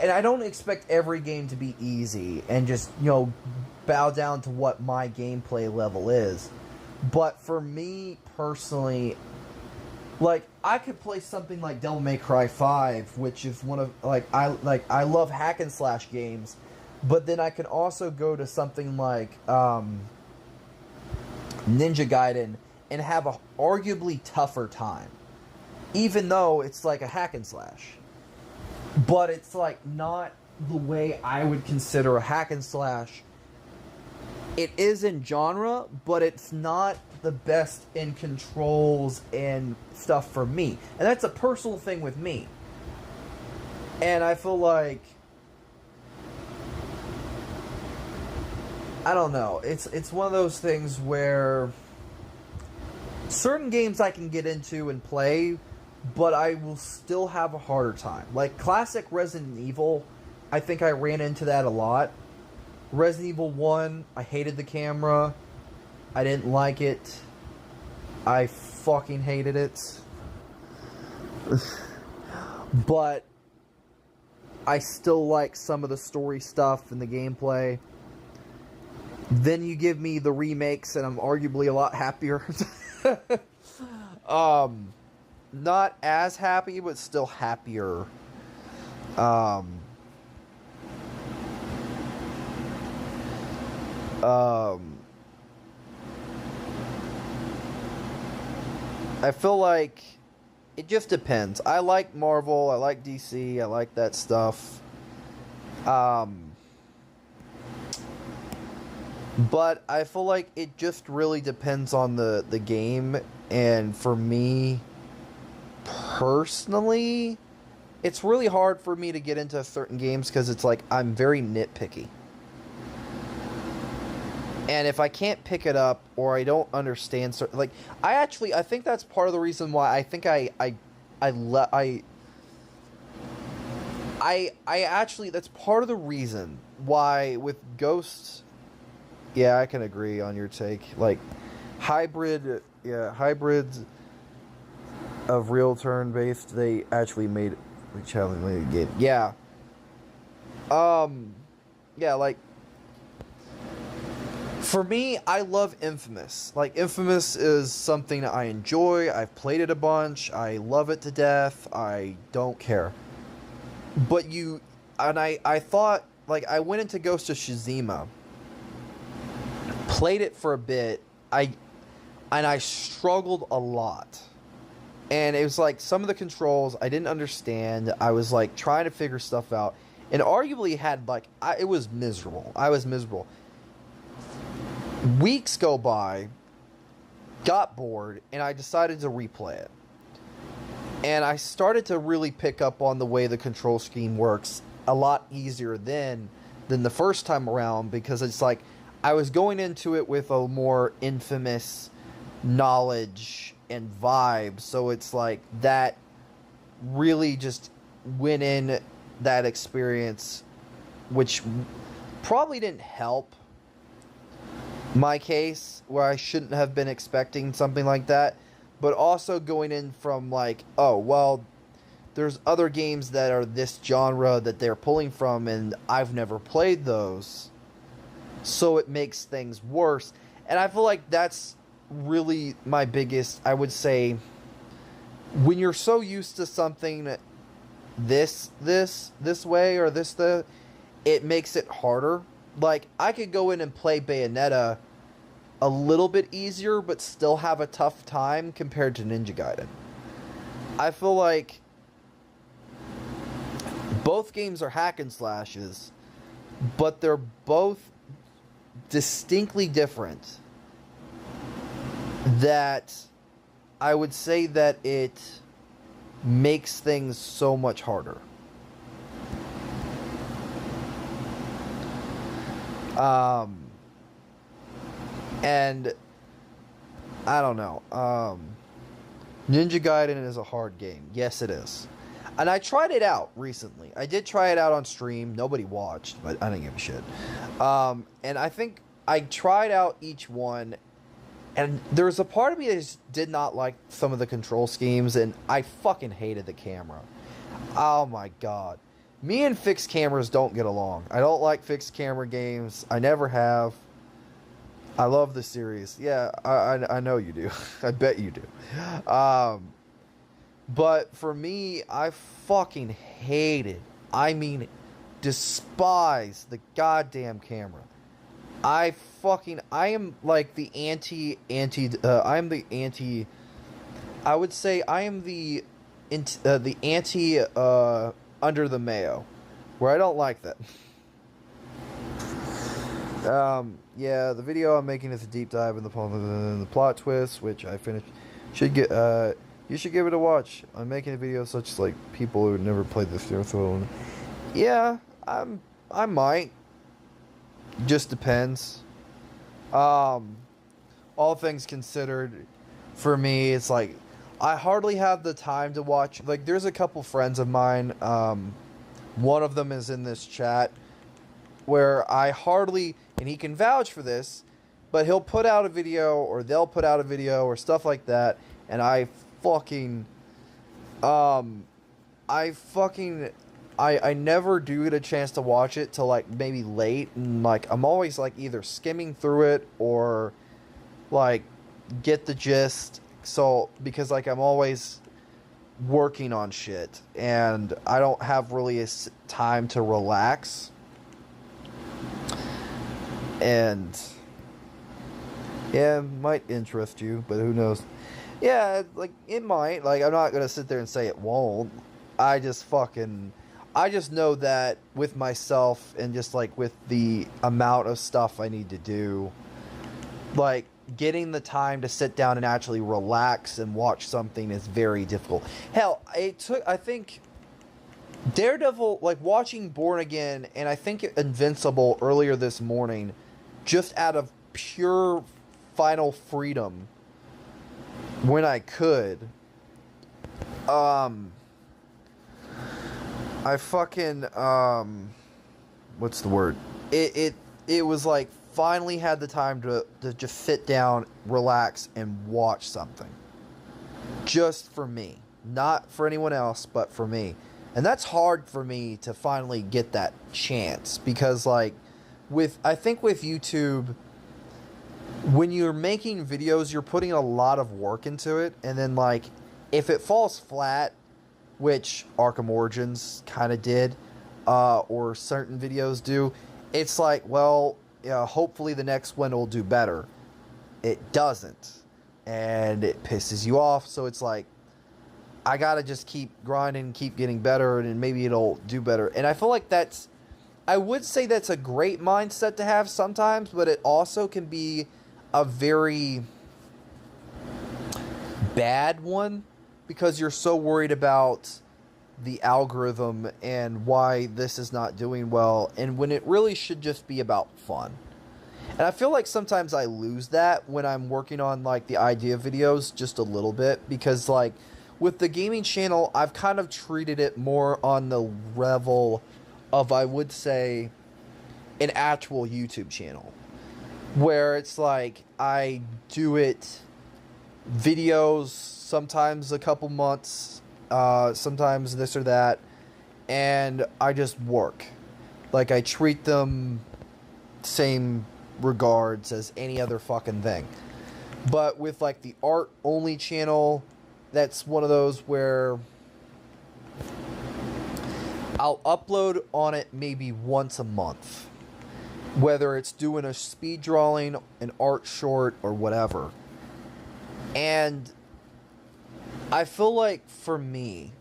and I don't expect every game to be easy and just, bow down to what my gameplay level is. But for me personally, like, I could play something like Devil May Cry 5, which is one of, I love hack and slash games, but then I can also go to something like Ninja Gaiden and have a arguably tougher time, even though it's like a hack and slash. But it's like not the way I would consider a hack and slash. It is in genre, but it's not the best in controls and stuff for me. And that's a personal thing with me. And I feel like, I don't know, it's one of those things where certain games I can get into and play, but I will still have a harder time. Like classic Resident Evil, I think I ran into that a lot. Resident Evil 1, I hated the camera. I didn't like it. I fucking hated it. But I still like some of the story stuff and the gameplay. Then you give me the remakes and I'm arguably a lot happier. Not as happy, but still happier. I feel like it just depends. I like Marvel, I like DC, I like that stuff. But I feel like it just really depends on the game, and for me personally, it's really hard for me to get into certain games because it's like I'm very nitpicky. And if I can't pick it up or I don't understand certain, like, I think that's part of the reason why I think that's part of the reason why with Ghosts, yeah, I can agree on your take. Like, hybrids of real turn-based, they actually made a challenging game. Yeah. Yeah, like, for me, I love Infamous. Like, Infamous is something I enjoy. I've played it a bunch. I love it to death. I don't care. But I thought, like, I went into Ghost of Tsushima, played it for a bit, and I struggled a lot. And it was like, some of the controls I didn't understand. I was, like, trying to figure stuff out. And arguably had, like, it was miserable. I was miserable. Weeks go by, got bored, and I decided to replay it. And I started to really pick up on the way the control scheme works a lot easier than the first time around, because it's like I was going into it with a more Infamous knowledge and vibe, so it's like that really just went in that experience which probably didn't help my case, where I shouldn't have been expecting something like that, but also going in from like, oh, well, there's other games that are this genre that they're pulling from, and I've never played those, so it makes things worse. And I feel like that's really my biggest, I would say, when you're so used to something this way or it makes it harder. Like, I could go in and play Bayonetta a little bit easier, but still have a tough time compared to Ninja Gaiden. I feel like both games are hack and slashes, but they're both distinctly different. That I would say that it makes things so much harder. And I don't know. Ninja Gaiden is a hard game. Yes, it is. And I tried it out recently. I did try it out on stream. Nobody watched, but I didn't give a shit. And I think I tried out each one, and there's a part of me that just did not like some of the control schemes, and I fucking hated the camera. Oh my god. Me and fixed cameras don't get along. I don't like fixed camera games. I never have. I love the series. Yeah, I know you do. I bet you do. But for me, I fucking hated, I mean, despise the goddamn camera. I am like the I would say I am the anti Under the Mayo, where I don't like that. Yeah, the video I'm making is a deep dive in the plot twist, which I finished. You should give it a watch. I'm making a video such as like people who never played the Zero Throne. Yeah, I might. Just depends. All things considered, for me, it's like I hardly have the time to watch. Like, there's a couple friends of mine. One of them is in this chat, where I hardly, and he can vouch for this, but he'll put out a video, or they'll put out a video, or stuff like that, and I never do get a chance to watch it till like maybe late, and like I'm always like either skimming through it or like get the gist. So because like I'm always working on shit and I don't have really a time to relax. And yeah, it might interest you, but who knows? Yeah, like, it might. Like, I'm not gonna sit there and say it won't. I just know that with myself and just, like, with the amount of stuff I need to do, like, getting the time to sit down and actually relax and watch something is very difficult. Hell, I think Daredevil, like, watching Born Again, and I think Invincible earlier this morning, just out of pure final freedom, when I could, I fucking, what's the word? It was like, finally had the time to just sit down, relax, and watch something. Just for me. Not for anyone else, but for me. And that's hard for me to finally get that chance, because, like, I think with YouTube, when you're making videos, you're putting a lot of work into it, and then, like, if it falls flat, which Arkham Origins kind of did, or certain videos do, it's like, well, hopefully the next one will do better. It doesn't, and it pisses you off, so it's like, I gotta just keep grinding, keep getting better, and maybe it'll do better. And I feel like I would say that's a great mindset to have sometimes, but it also can be a very bad one, because you're so worried about the algorithm and why this is not doing well, and when it really should just be about fun. And I feel like sometimes I lose that when I'm working on, like, the idea videos just a little bit, because, like, with the gaming channel, I've kind of treated it more on the level of, I would say, an actual YouTube channel, where it's like I do it videos, sometimes a couple months, sometimes this or that, and I just work. Like, I treat them same regards as any other fucking thing. But with, like, the art only channel, that's one of those where I'll upload on it maybe once a month, whether it's doing a speed drawing, an art short, or whatever. And I feel like, for me,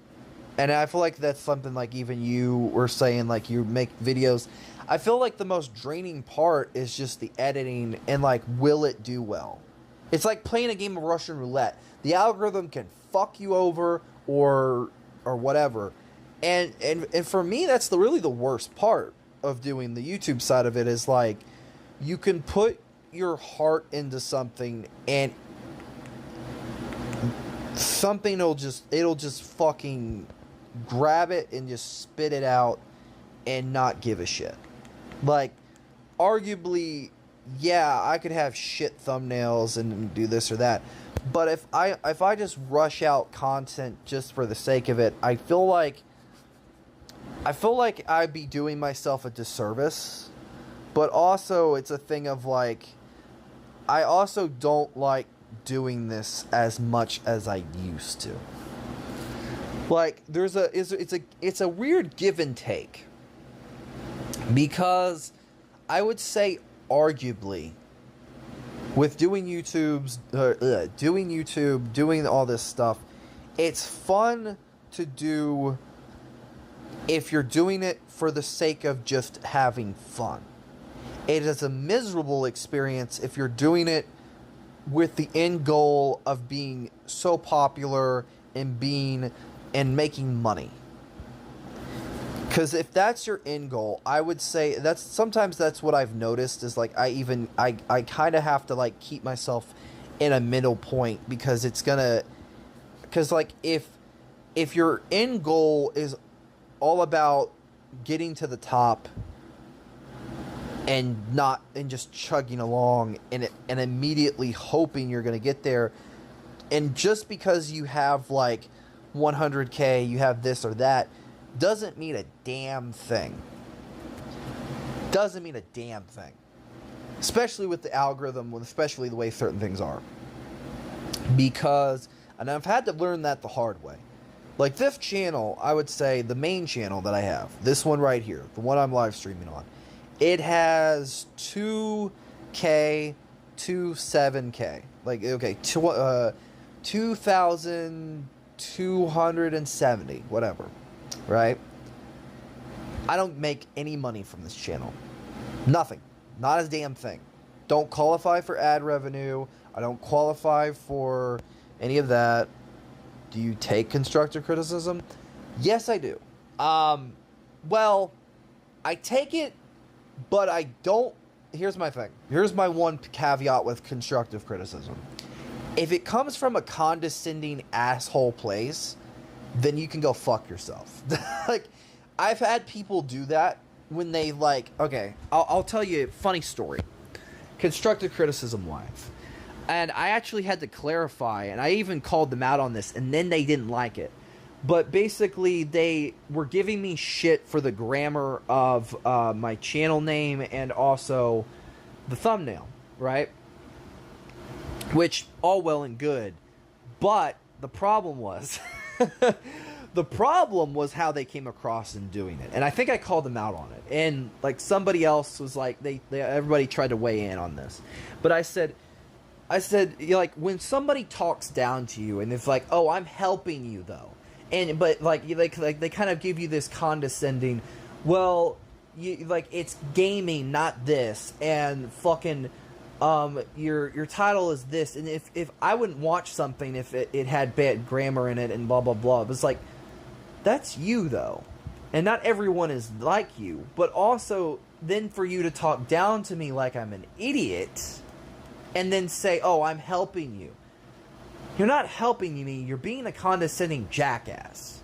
and I feel like that's something like even you were saying, like, you make videos, I feel like the most draining part is just the editing and, like, will it do well? It's like playing a game of Russian roulette. The algorithm can fuck you over or whatever. And for me, that's really the worst part of doing the YouTube side of it, is like, you can put your heart into something and something it'll just fucking grab it and just spit it out and not give a shit. Like, arguably, yeah, I could have shit thumbnails and do this or that, but if I just rush out content just for the sake of it, I feel like I'd be doing myself a disservice. But also, it's a thing of, like, I also don't like doing this as much as I used to. Like, it's a weird give and take, because I would say, arguably, with doing YouTube, doing all this stuff, it's fun to do if you're doing it for the sake of just having fun. It is a miserable experience if you're doing it with the end goal of being so popular and making money. Because if that's your end goal, I would say sometimes that's what I've noticed, is like I kind of have to, like, keep myself in a middle point, because like, if your end goal is all about getting to the top and just chugging along and immediately hoping you're going to get there, and just because you have, like, 100K, you have this or that, doesn't mean a damn thing. Doesn't mean a damn thing. Especially with the algorithm, especially the way certain things are. Because, and I've had to learn that the hard way. Like, this channel, I would say, the main channel that I have, this one right here, the one I'm live streaming on, it has 2K to 7K. Like, okay, 2,270, whatever. Right? I don't make any money from this channel. Nothing. Not a damn thing. Don't qualify for ad revenue. I don't qualify for any of that. Do you take constructive criticism? Yes, I do. Well, I take it, but I don't. Here's my thing. Here's my one caveat with constructive criticism. If it comes from a condescending asshole place, then you can go fuck yourself. Like, I've had people do that when they, like, okay, I'll tell you a funny story. Constructive criticism live. And I actually had to clarify, and I even called them out on this, and then they didn't like it. But basically, they were giving me shit for the grammar of my channel name and also the thumbnail, right? Which, all well and good. But the problem was... the problem was how they came across in doing it. And I think I called them out on it. And, like, somebody else was like, everybody tried to weigh in on this. But I said, like, when somebody talks down to you and it's like, oh, I'm helping you, though. But they kind of give you this condescending, well, it's gaming, not this. And fucking, your title is this. And if I wouldn't watch something if it had bad grammar in it and blah, blah, blah. It's like, that's you, though. And not everyone is like you. But also, then for you to talk down to me like I'm an idiot and then say, oh, I'm helping you. You're not helping me. You're being a condescending jackass.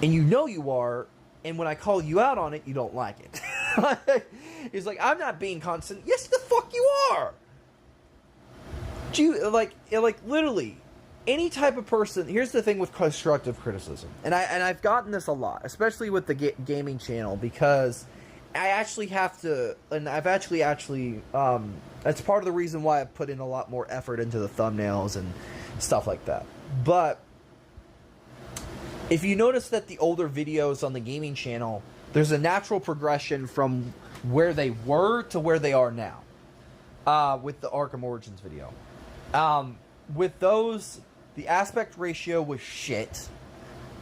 And you know you are. And when I call you out on it, you don't like it. He's like, I'm not being constant. Yes, the fuck you are. Do you, like literally, any type of person. Here's the thing with constructive criticism, and I've gotten this a lot, especially with the gaming channel, because I actually have to, and I've actually that's part of the reason why I put in a lot more effort into the thumbnails and stuff like that. But if you notice that the older videos on the gaming channel, there's a natural progression from where they were to where they are now. With the Arkham Origins video. With those, the aspect ratio was shit.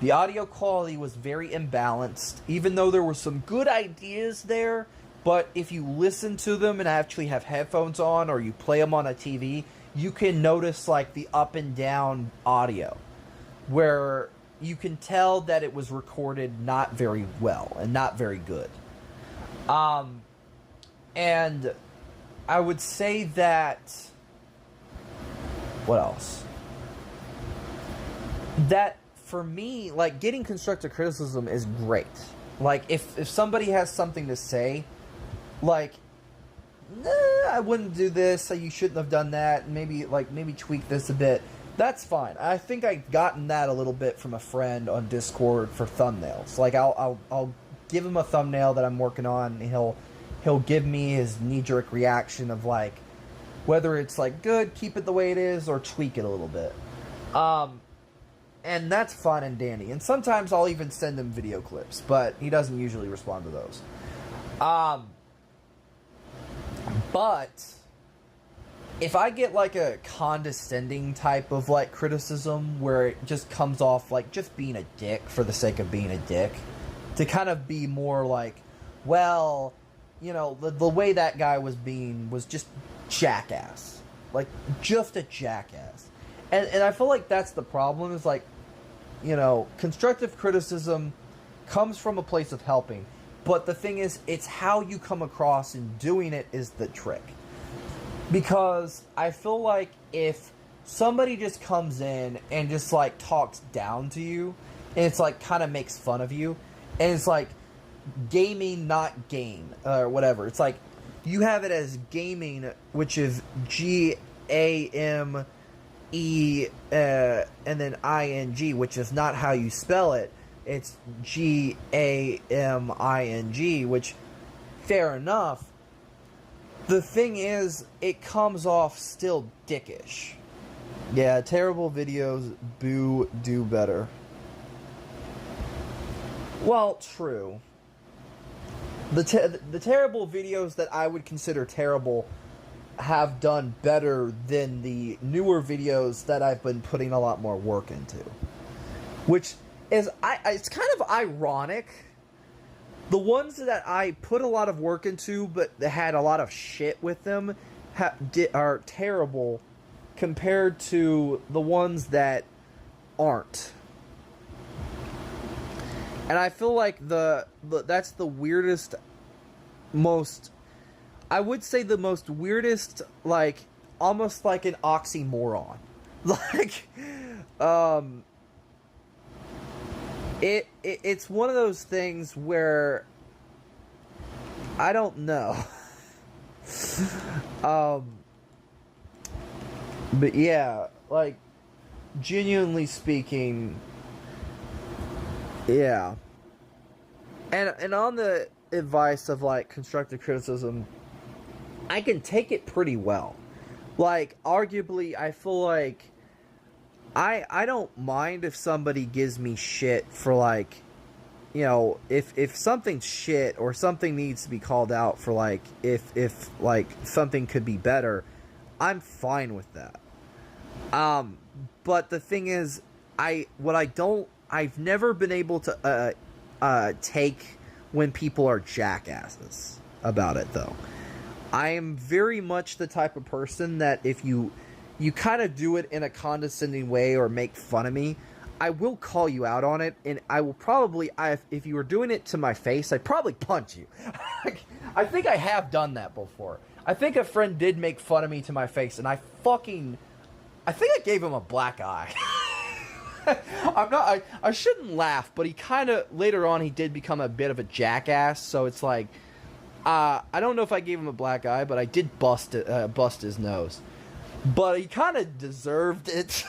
The audio quality was very imbalanced, even though there were some good ideas there. But if you listen to them and actually have headphones on, or you play them on a TV, you can notice like the up and down audio, where you can tell that it was recorded not very well and not very good. And I would say that, what else? That for me, like, getting constructive criticism is great. Like, if somebody has something to say, like, I wouldn't do this, so you shouldn't have done that, and maybe tweak this a bit, that's fine. I think I've gotten that a little bit from a friend on Discord for thumbnails. Like, I'll give him a thumbnail that I'm working on, and he'll give me his knee-jerk reaction of, like, whether it's, like, good, keep it the way it is, or tweak it a little bit. And that's fun and dandy. And sometimes I'll even send him video clips, but he doesn't usually respond to those. But if I get, like, a condescending type of, like, criticism where it just comes off like just being a dick for the sake of being a dick, to kind of be more like, well, you know, the way that guy was just jackass. Like, just a jackass. And I feel like that's the problem, is like, you know, constructive criticism comes from a place of helping. But the thing is, it's how you come across in doing it is the trick. Because I feel like if somebody just comes in and just, like, talks down to you, and it's, like, kind of makes fun of you, and it's, like, gaming, not game, or whatever. It's, like, you have it as gaming, which is G-A-M-E, and then I-N-G, which is not how you spell it. It's G-A-M-I-N-G, which, fair enough. The thing is, it comes off still dickish. Yeah, terrible videos, boo, do better. Well, true. The terrible videos that I would consider terrible have done better than the newer videos that I've been putting a lot more work into. Which is, it's kind of ironic. The ones that I put a lot of work into, but had a lot of shit with them, are terrible compared to the ones that aren't. And I feel like that's the weirdest, I would say the most weirdest, like, almost like an oxymoron. Like, it's one of those things where I don't know. But yeah, like, genuinely speaking, yeah. And on the advice of, like, constructive criticism, I can take it pretty well. Like, arguably, I feel like I don't mind if somebody gives me shit for, like, you know, if something's shit or something needs to be called out for, like, if like, something could be better, I'm fine with that. But the thing is, I've never been able to take when people are jackasses about it, though. I am very much the type of person that if you kind of do it in a condescending way or make fun of me, I will call you out on it, and I will probably, if you were doing it to my face, I'd probably punch you. I think I have done that before. I think a friend did make fun of me to my face, and I think I gave him a black eye. I shouldn't laugh, but he kind of, later on, he did become a bit of a jackass, so it's like, I don't know if I gave him a black eye, but I did bust his nose. But he kind of deserved it.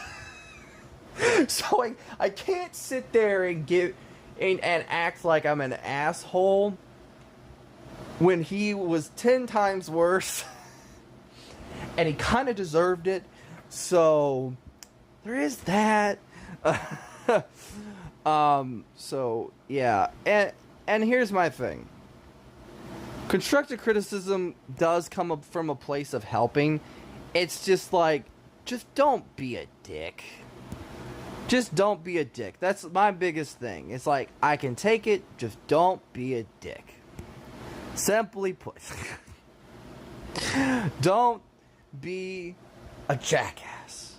So I can't sit there and act like I'm an asshole when he was 10 times worse. And he kind of deserved it. So there is that. So yeah, and here's my thing. Constructive criticism does come up from a place of helping. It's just like, just don't be a dick. Just don't be a dick. That's my biggest thing. It's like, I can take it, just don't be a dick. Simply put. Don't be a jackass.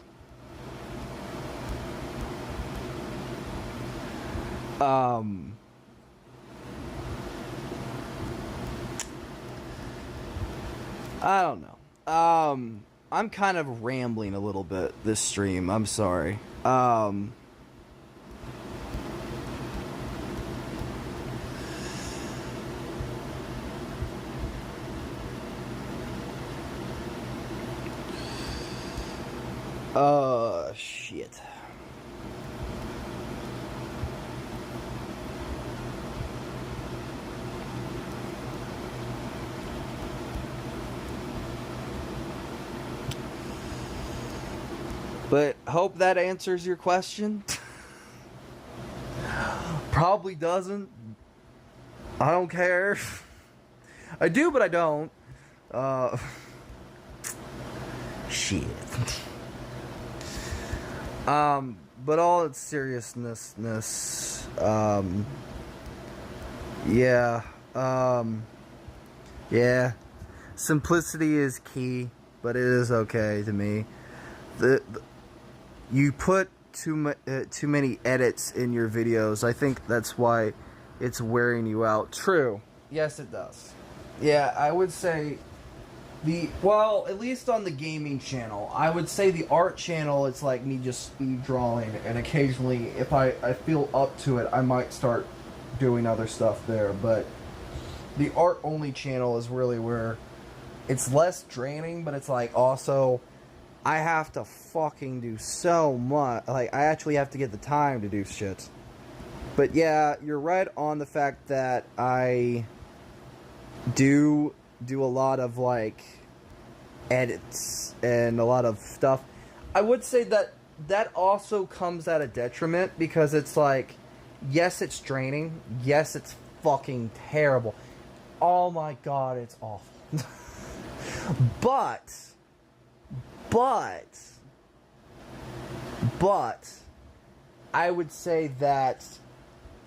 I don't know. I'm kind of rambling a little bit this stream. I'm sorry. Shit. But hope that answers your question. Probably doesn't. I don't care. I do, but I don't. Shit. But all its seriousness, yeah, yeah, simplicity is key, but it is okay to me. You put too many edits in your videos. I think that's why it's wearing you out. True. Yes, it does. Yeah, I would say well, at least on the gaming channel, I would say the art channel, it's like me just speed drawing, and occasionally, if I feel up to it, I might start doing other stuff there, but the art only channel is really where it's less draining, but it's like also, I have to fucking do so much, like, I actually have to get the time to do shit. But yeah, you're right on the fact that I do a lot of like edits and a lot of stuff. I would say that also comes at a detriment, because it's like, yes, it's draining, yes, it's fucking terrible, oh my god, it's awful. but I would say that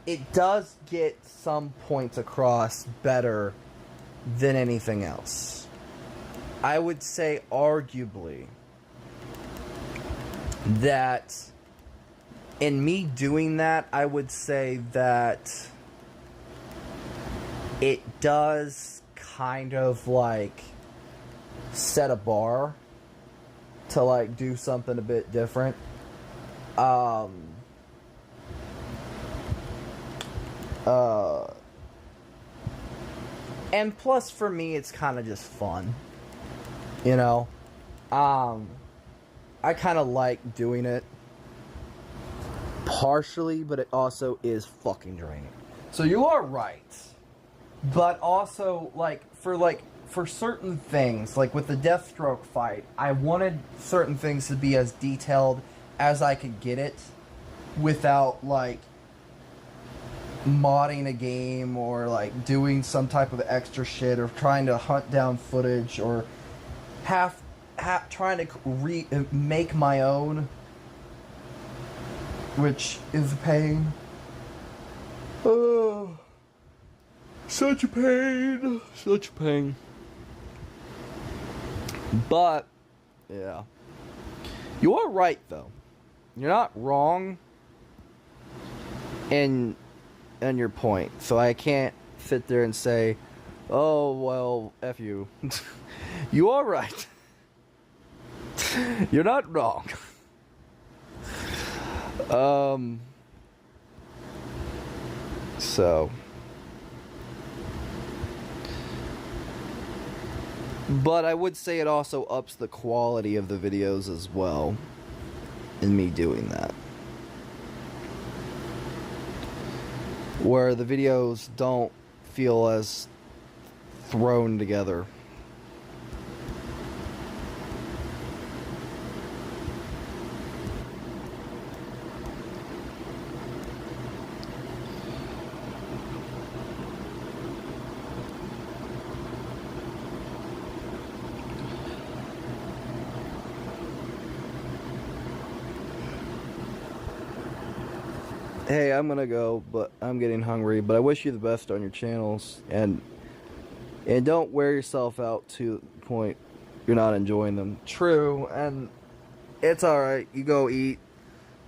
it does get some points across better than anything else. I would say arguably that in me doing that, I would say that it does kind of like set a bar to like do something a bit different. And plus for me, it's kind of just fun, you know. I kind of like doing it partially, but it also is fucking draining. So you are right, but also for certain things, like with the Deathstroke fight, I wanted certain things to be as detailed as I could get it without like modding a game or like doing some type of extra shit or trying to hunt down footage or trying to make my own, which is a pain. Oh, such a pain, such a pain. But yeah, you are right though. You're not wrong in your point, so I can't sit there and say, oh well, F you. You are right. You're not wrong. So But I would say it also ups the quality of the videos as well in me doing that. Where the videos don't feel as thrown together. Hey, I'm gonna go, but I'm getting hungry. But I wish you the best on your channels, and don't wear yourself out to the point you're not enjoying them. True, and it's alright. You go eat.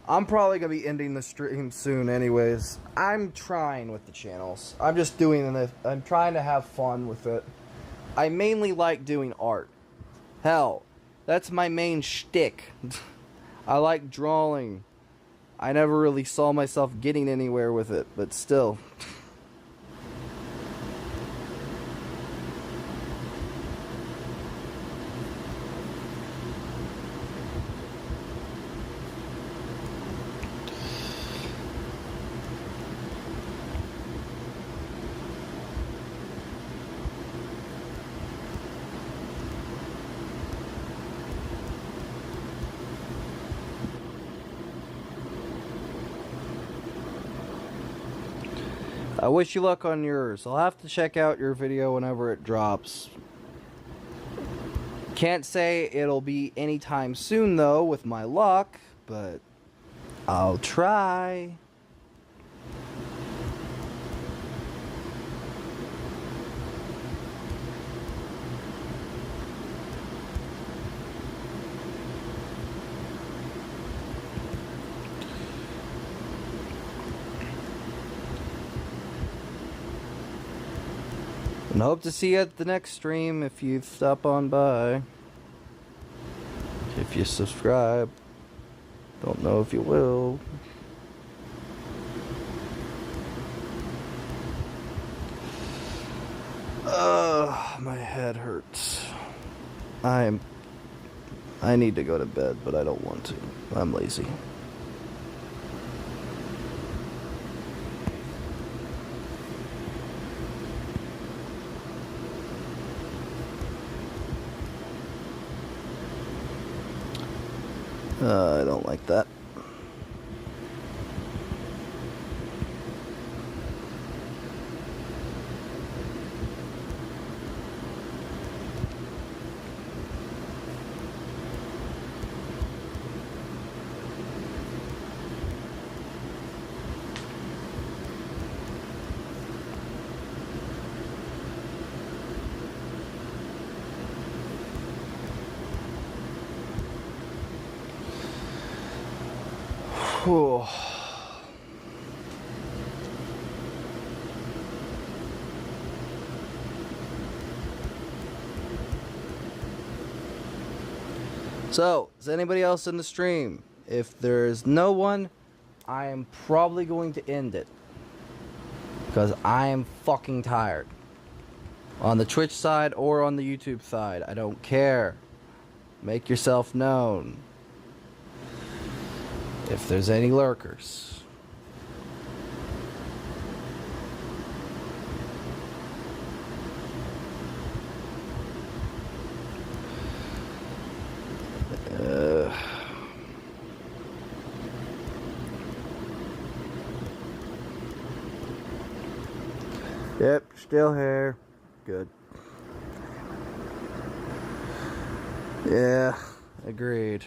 I'm probably gonna be ending the stream soon anyways. I'm trying with the channels. I'm just doing this. I'm trying to have fun with it. I mainly like doing art. Hell, that's my main shtick. I like drawing. I never really saw myself getting anywhere with it, but still. I wish you luck on yours. I'll have to check out your video whenever it drops. Can't say it'll be anytime soon though with my luck, but I'll try. And hope to see you at the next stream if you stop on by. If you subscribe. Don't know if you will. My head hurts. I need to go to bed, but I don't want to. I'm lazy. I don't like that. Whew. So, is anybody else in the stream? If there's no one, I am probably going to end it. Because I am fucking tired. On the Twitch side or on the YouTube side, I don't care. Make yourself known. If there's any lurkers. Yep, still here. Good. Yeah, agreed.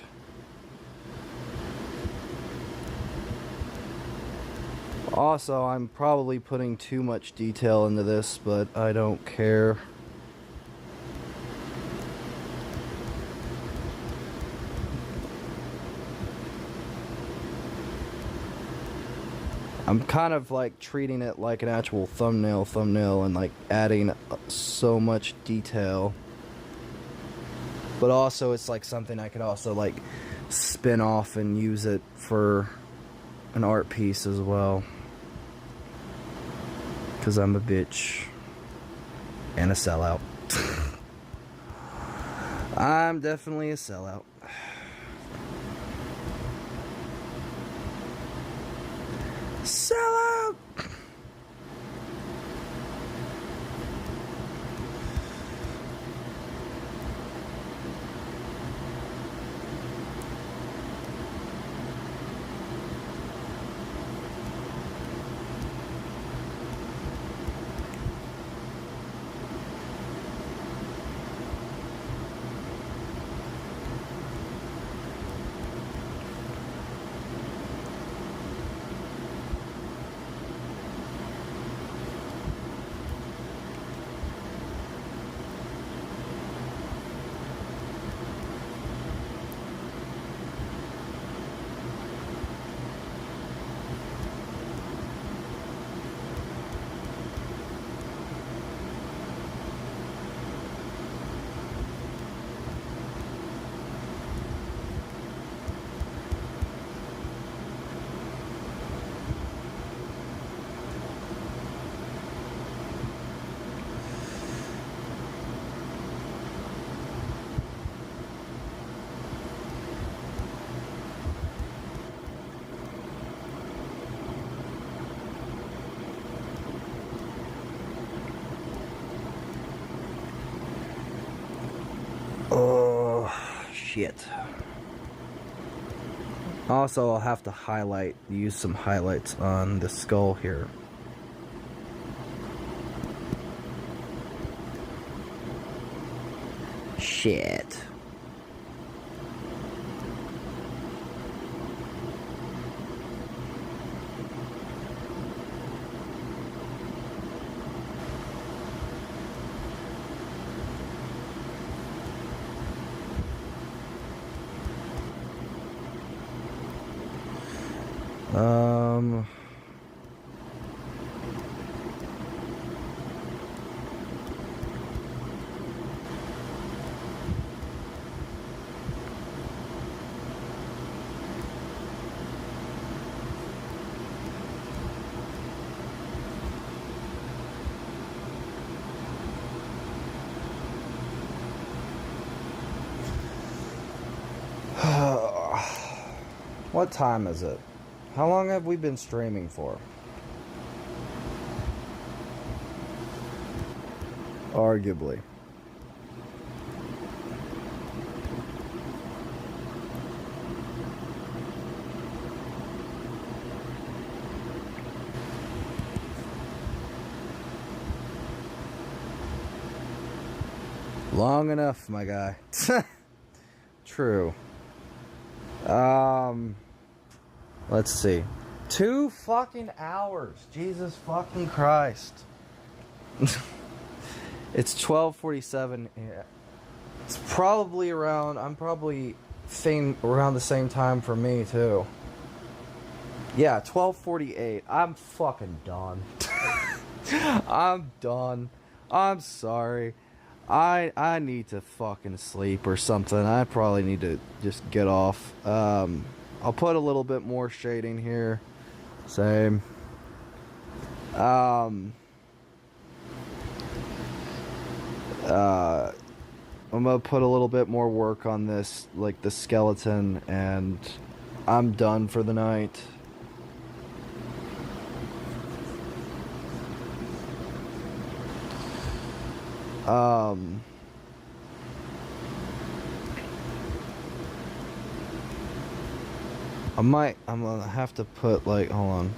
Also, I'm probably putting too much detail into this, but I don't care. I'm kind of like treating it like an actual thumbnail and like adding so much detail. But also it's like something I could also like spin off and use it for an art piece as well. Because I'm a bitch and a sellout. I'm definitely a sellout. Sellout! Oh, shit. Also, I'll have to use some highlights on the skull here. Shit. What time is it? How long have we been streaming for? Arguably. Long enough, my guy. True. Let's see. 2 fucking hours. Jesus fucking Christ. It's 12:47. Yeah. It's probably around, around the same time for me too. Yeah, 12:48. I'm fucking done. I'm done. I'm sorry. I need to fucking sleep or something. I probably need to just get off. I'll put a little bit more shading here. Same. I'm gonna put a little bit more work on this, like the skeleton, and I'm done for the night. I'm gonna have to put, like, hold on.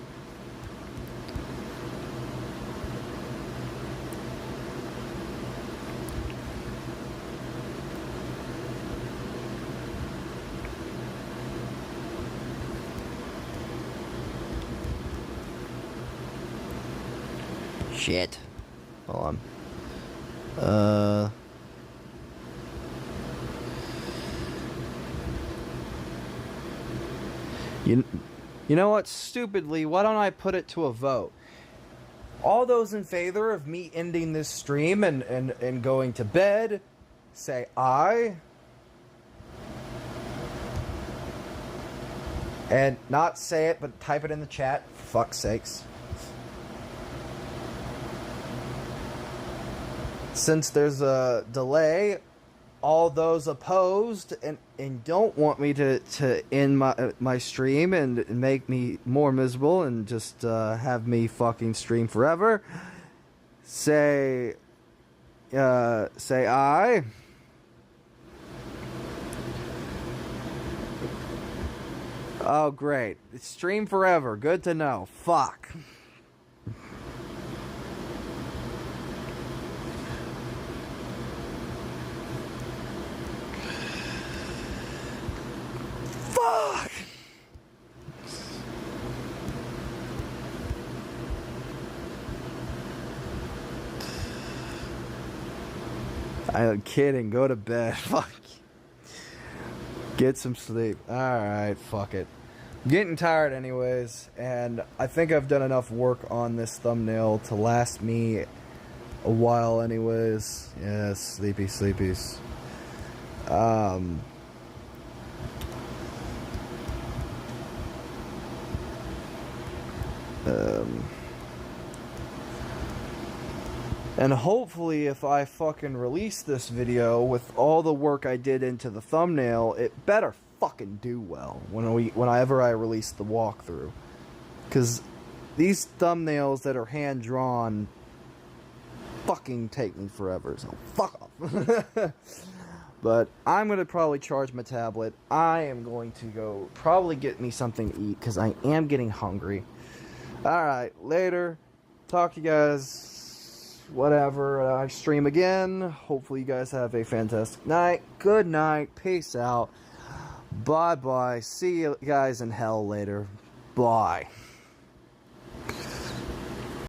Shit. Hold on. You know what? Stupidly, why don't I put it to a vote? All those in favor of me ending this stream and going to bed, say aye. And not say it, but type it in the chat, for fuck's sakes. Since there's a delay, all those opposed and don't want me to end my stream and make me more miserable and just have me fucking stream forever, say aye. Oh, great. Stream forever. Good to know. Fuck. Fuck! I'm kidding. Go to bed. Fuck. Get some sleep. Alright, fuck it. I'm getting tired anyways, and I think I've done enough work on this thumbnail to last me a while anyways. Yeah, sleepy sleepies. And hopefully if I fucking release this video with all the work I did into the thumbnail, it better fucking do well whenever I release the walkthrough. Because these thumbnails that are hand-drawn fucking take me forever, so fuck off. But I'm going to probably charge my tablet. I am going to go probably get me something to eat because I am getting hungry. Alright, later. Talk to you guys. Whatever, I stream again. Hopefully you guys have a fantastic night. Good night. Peace out. Bye-bye. See you guys in hell later. Bye.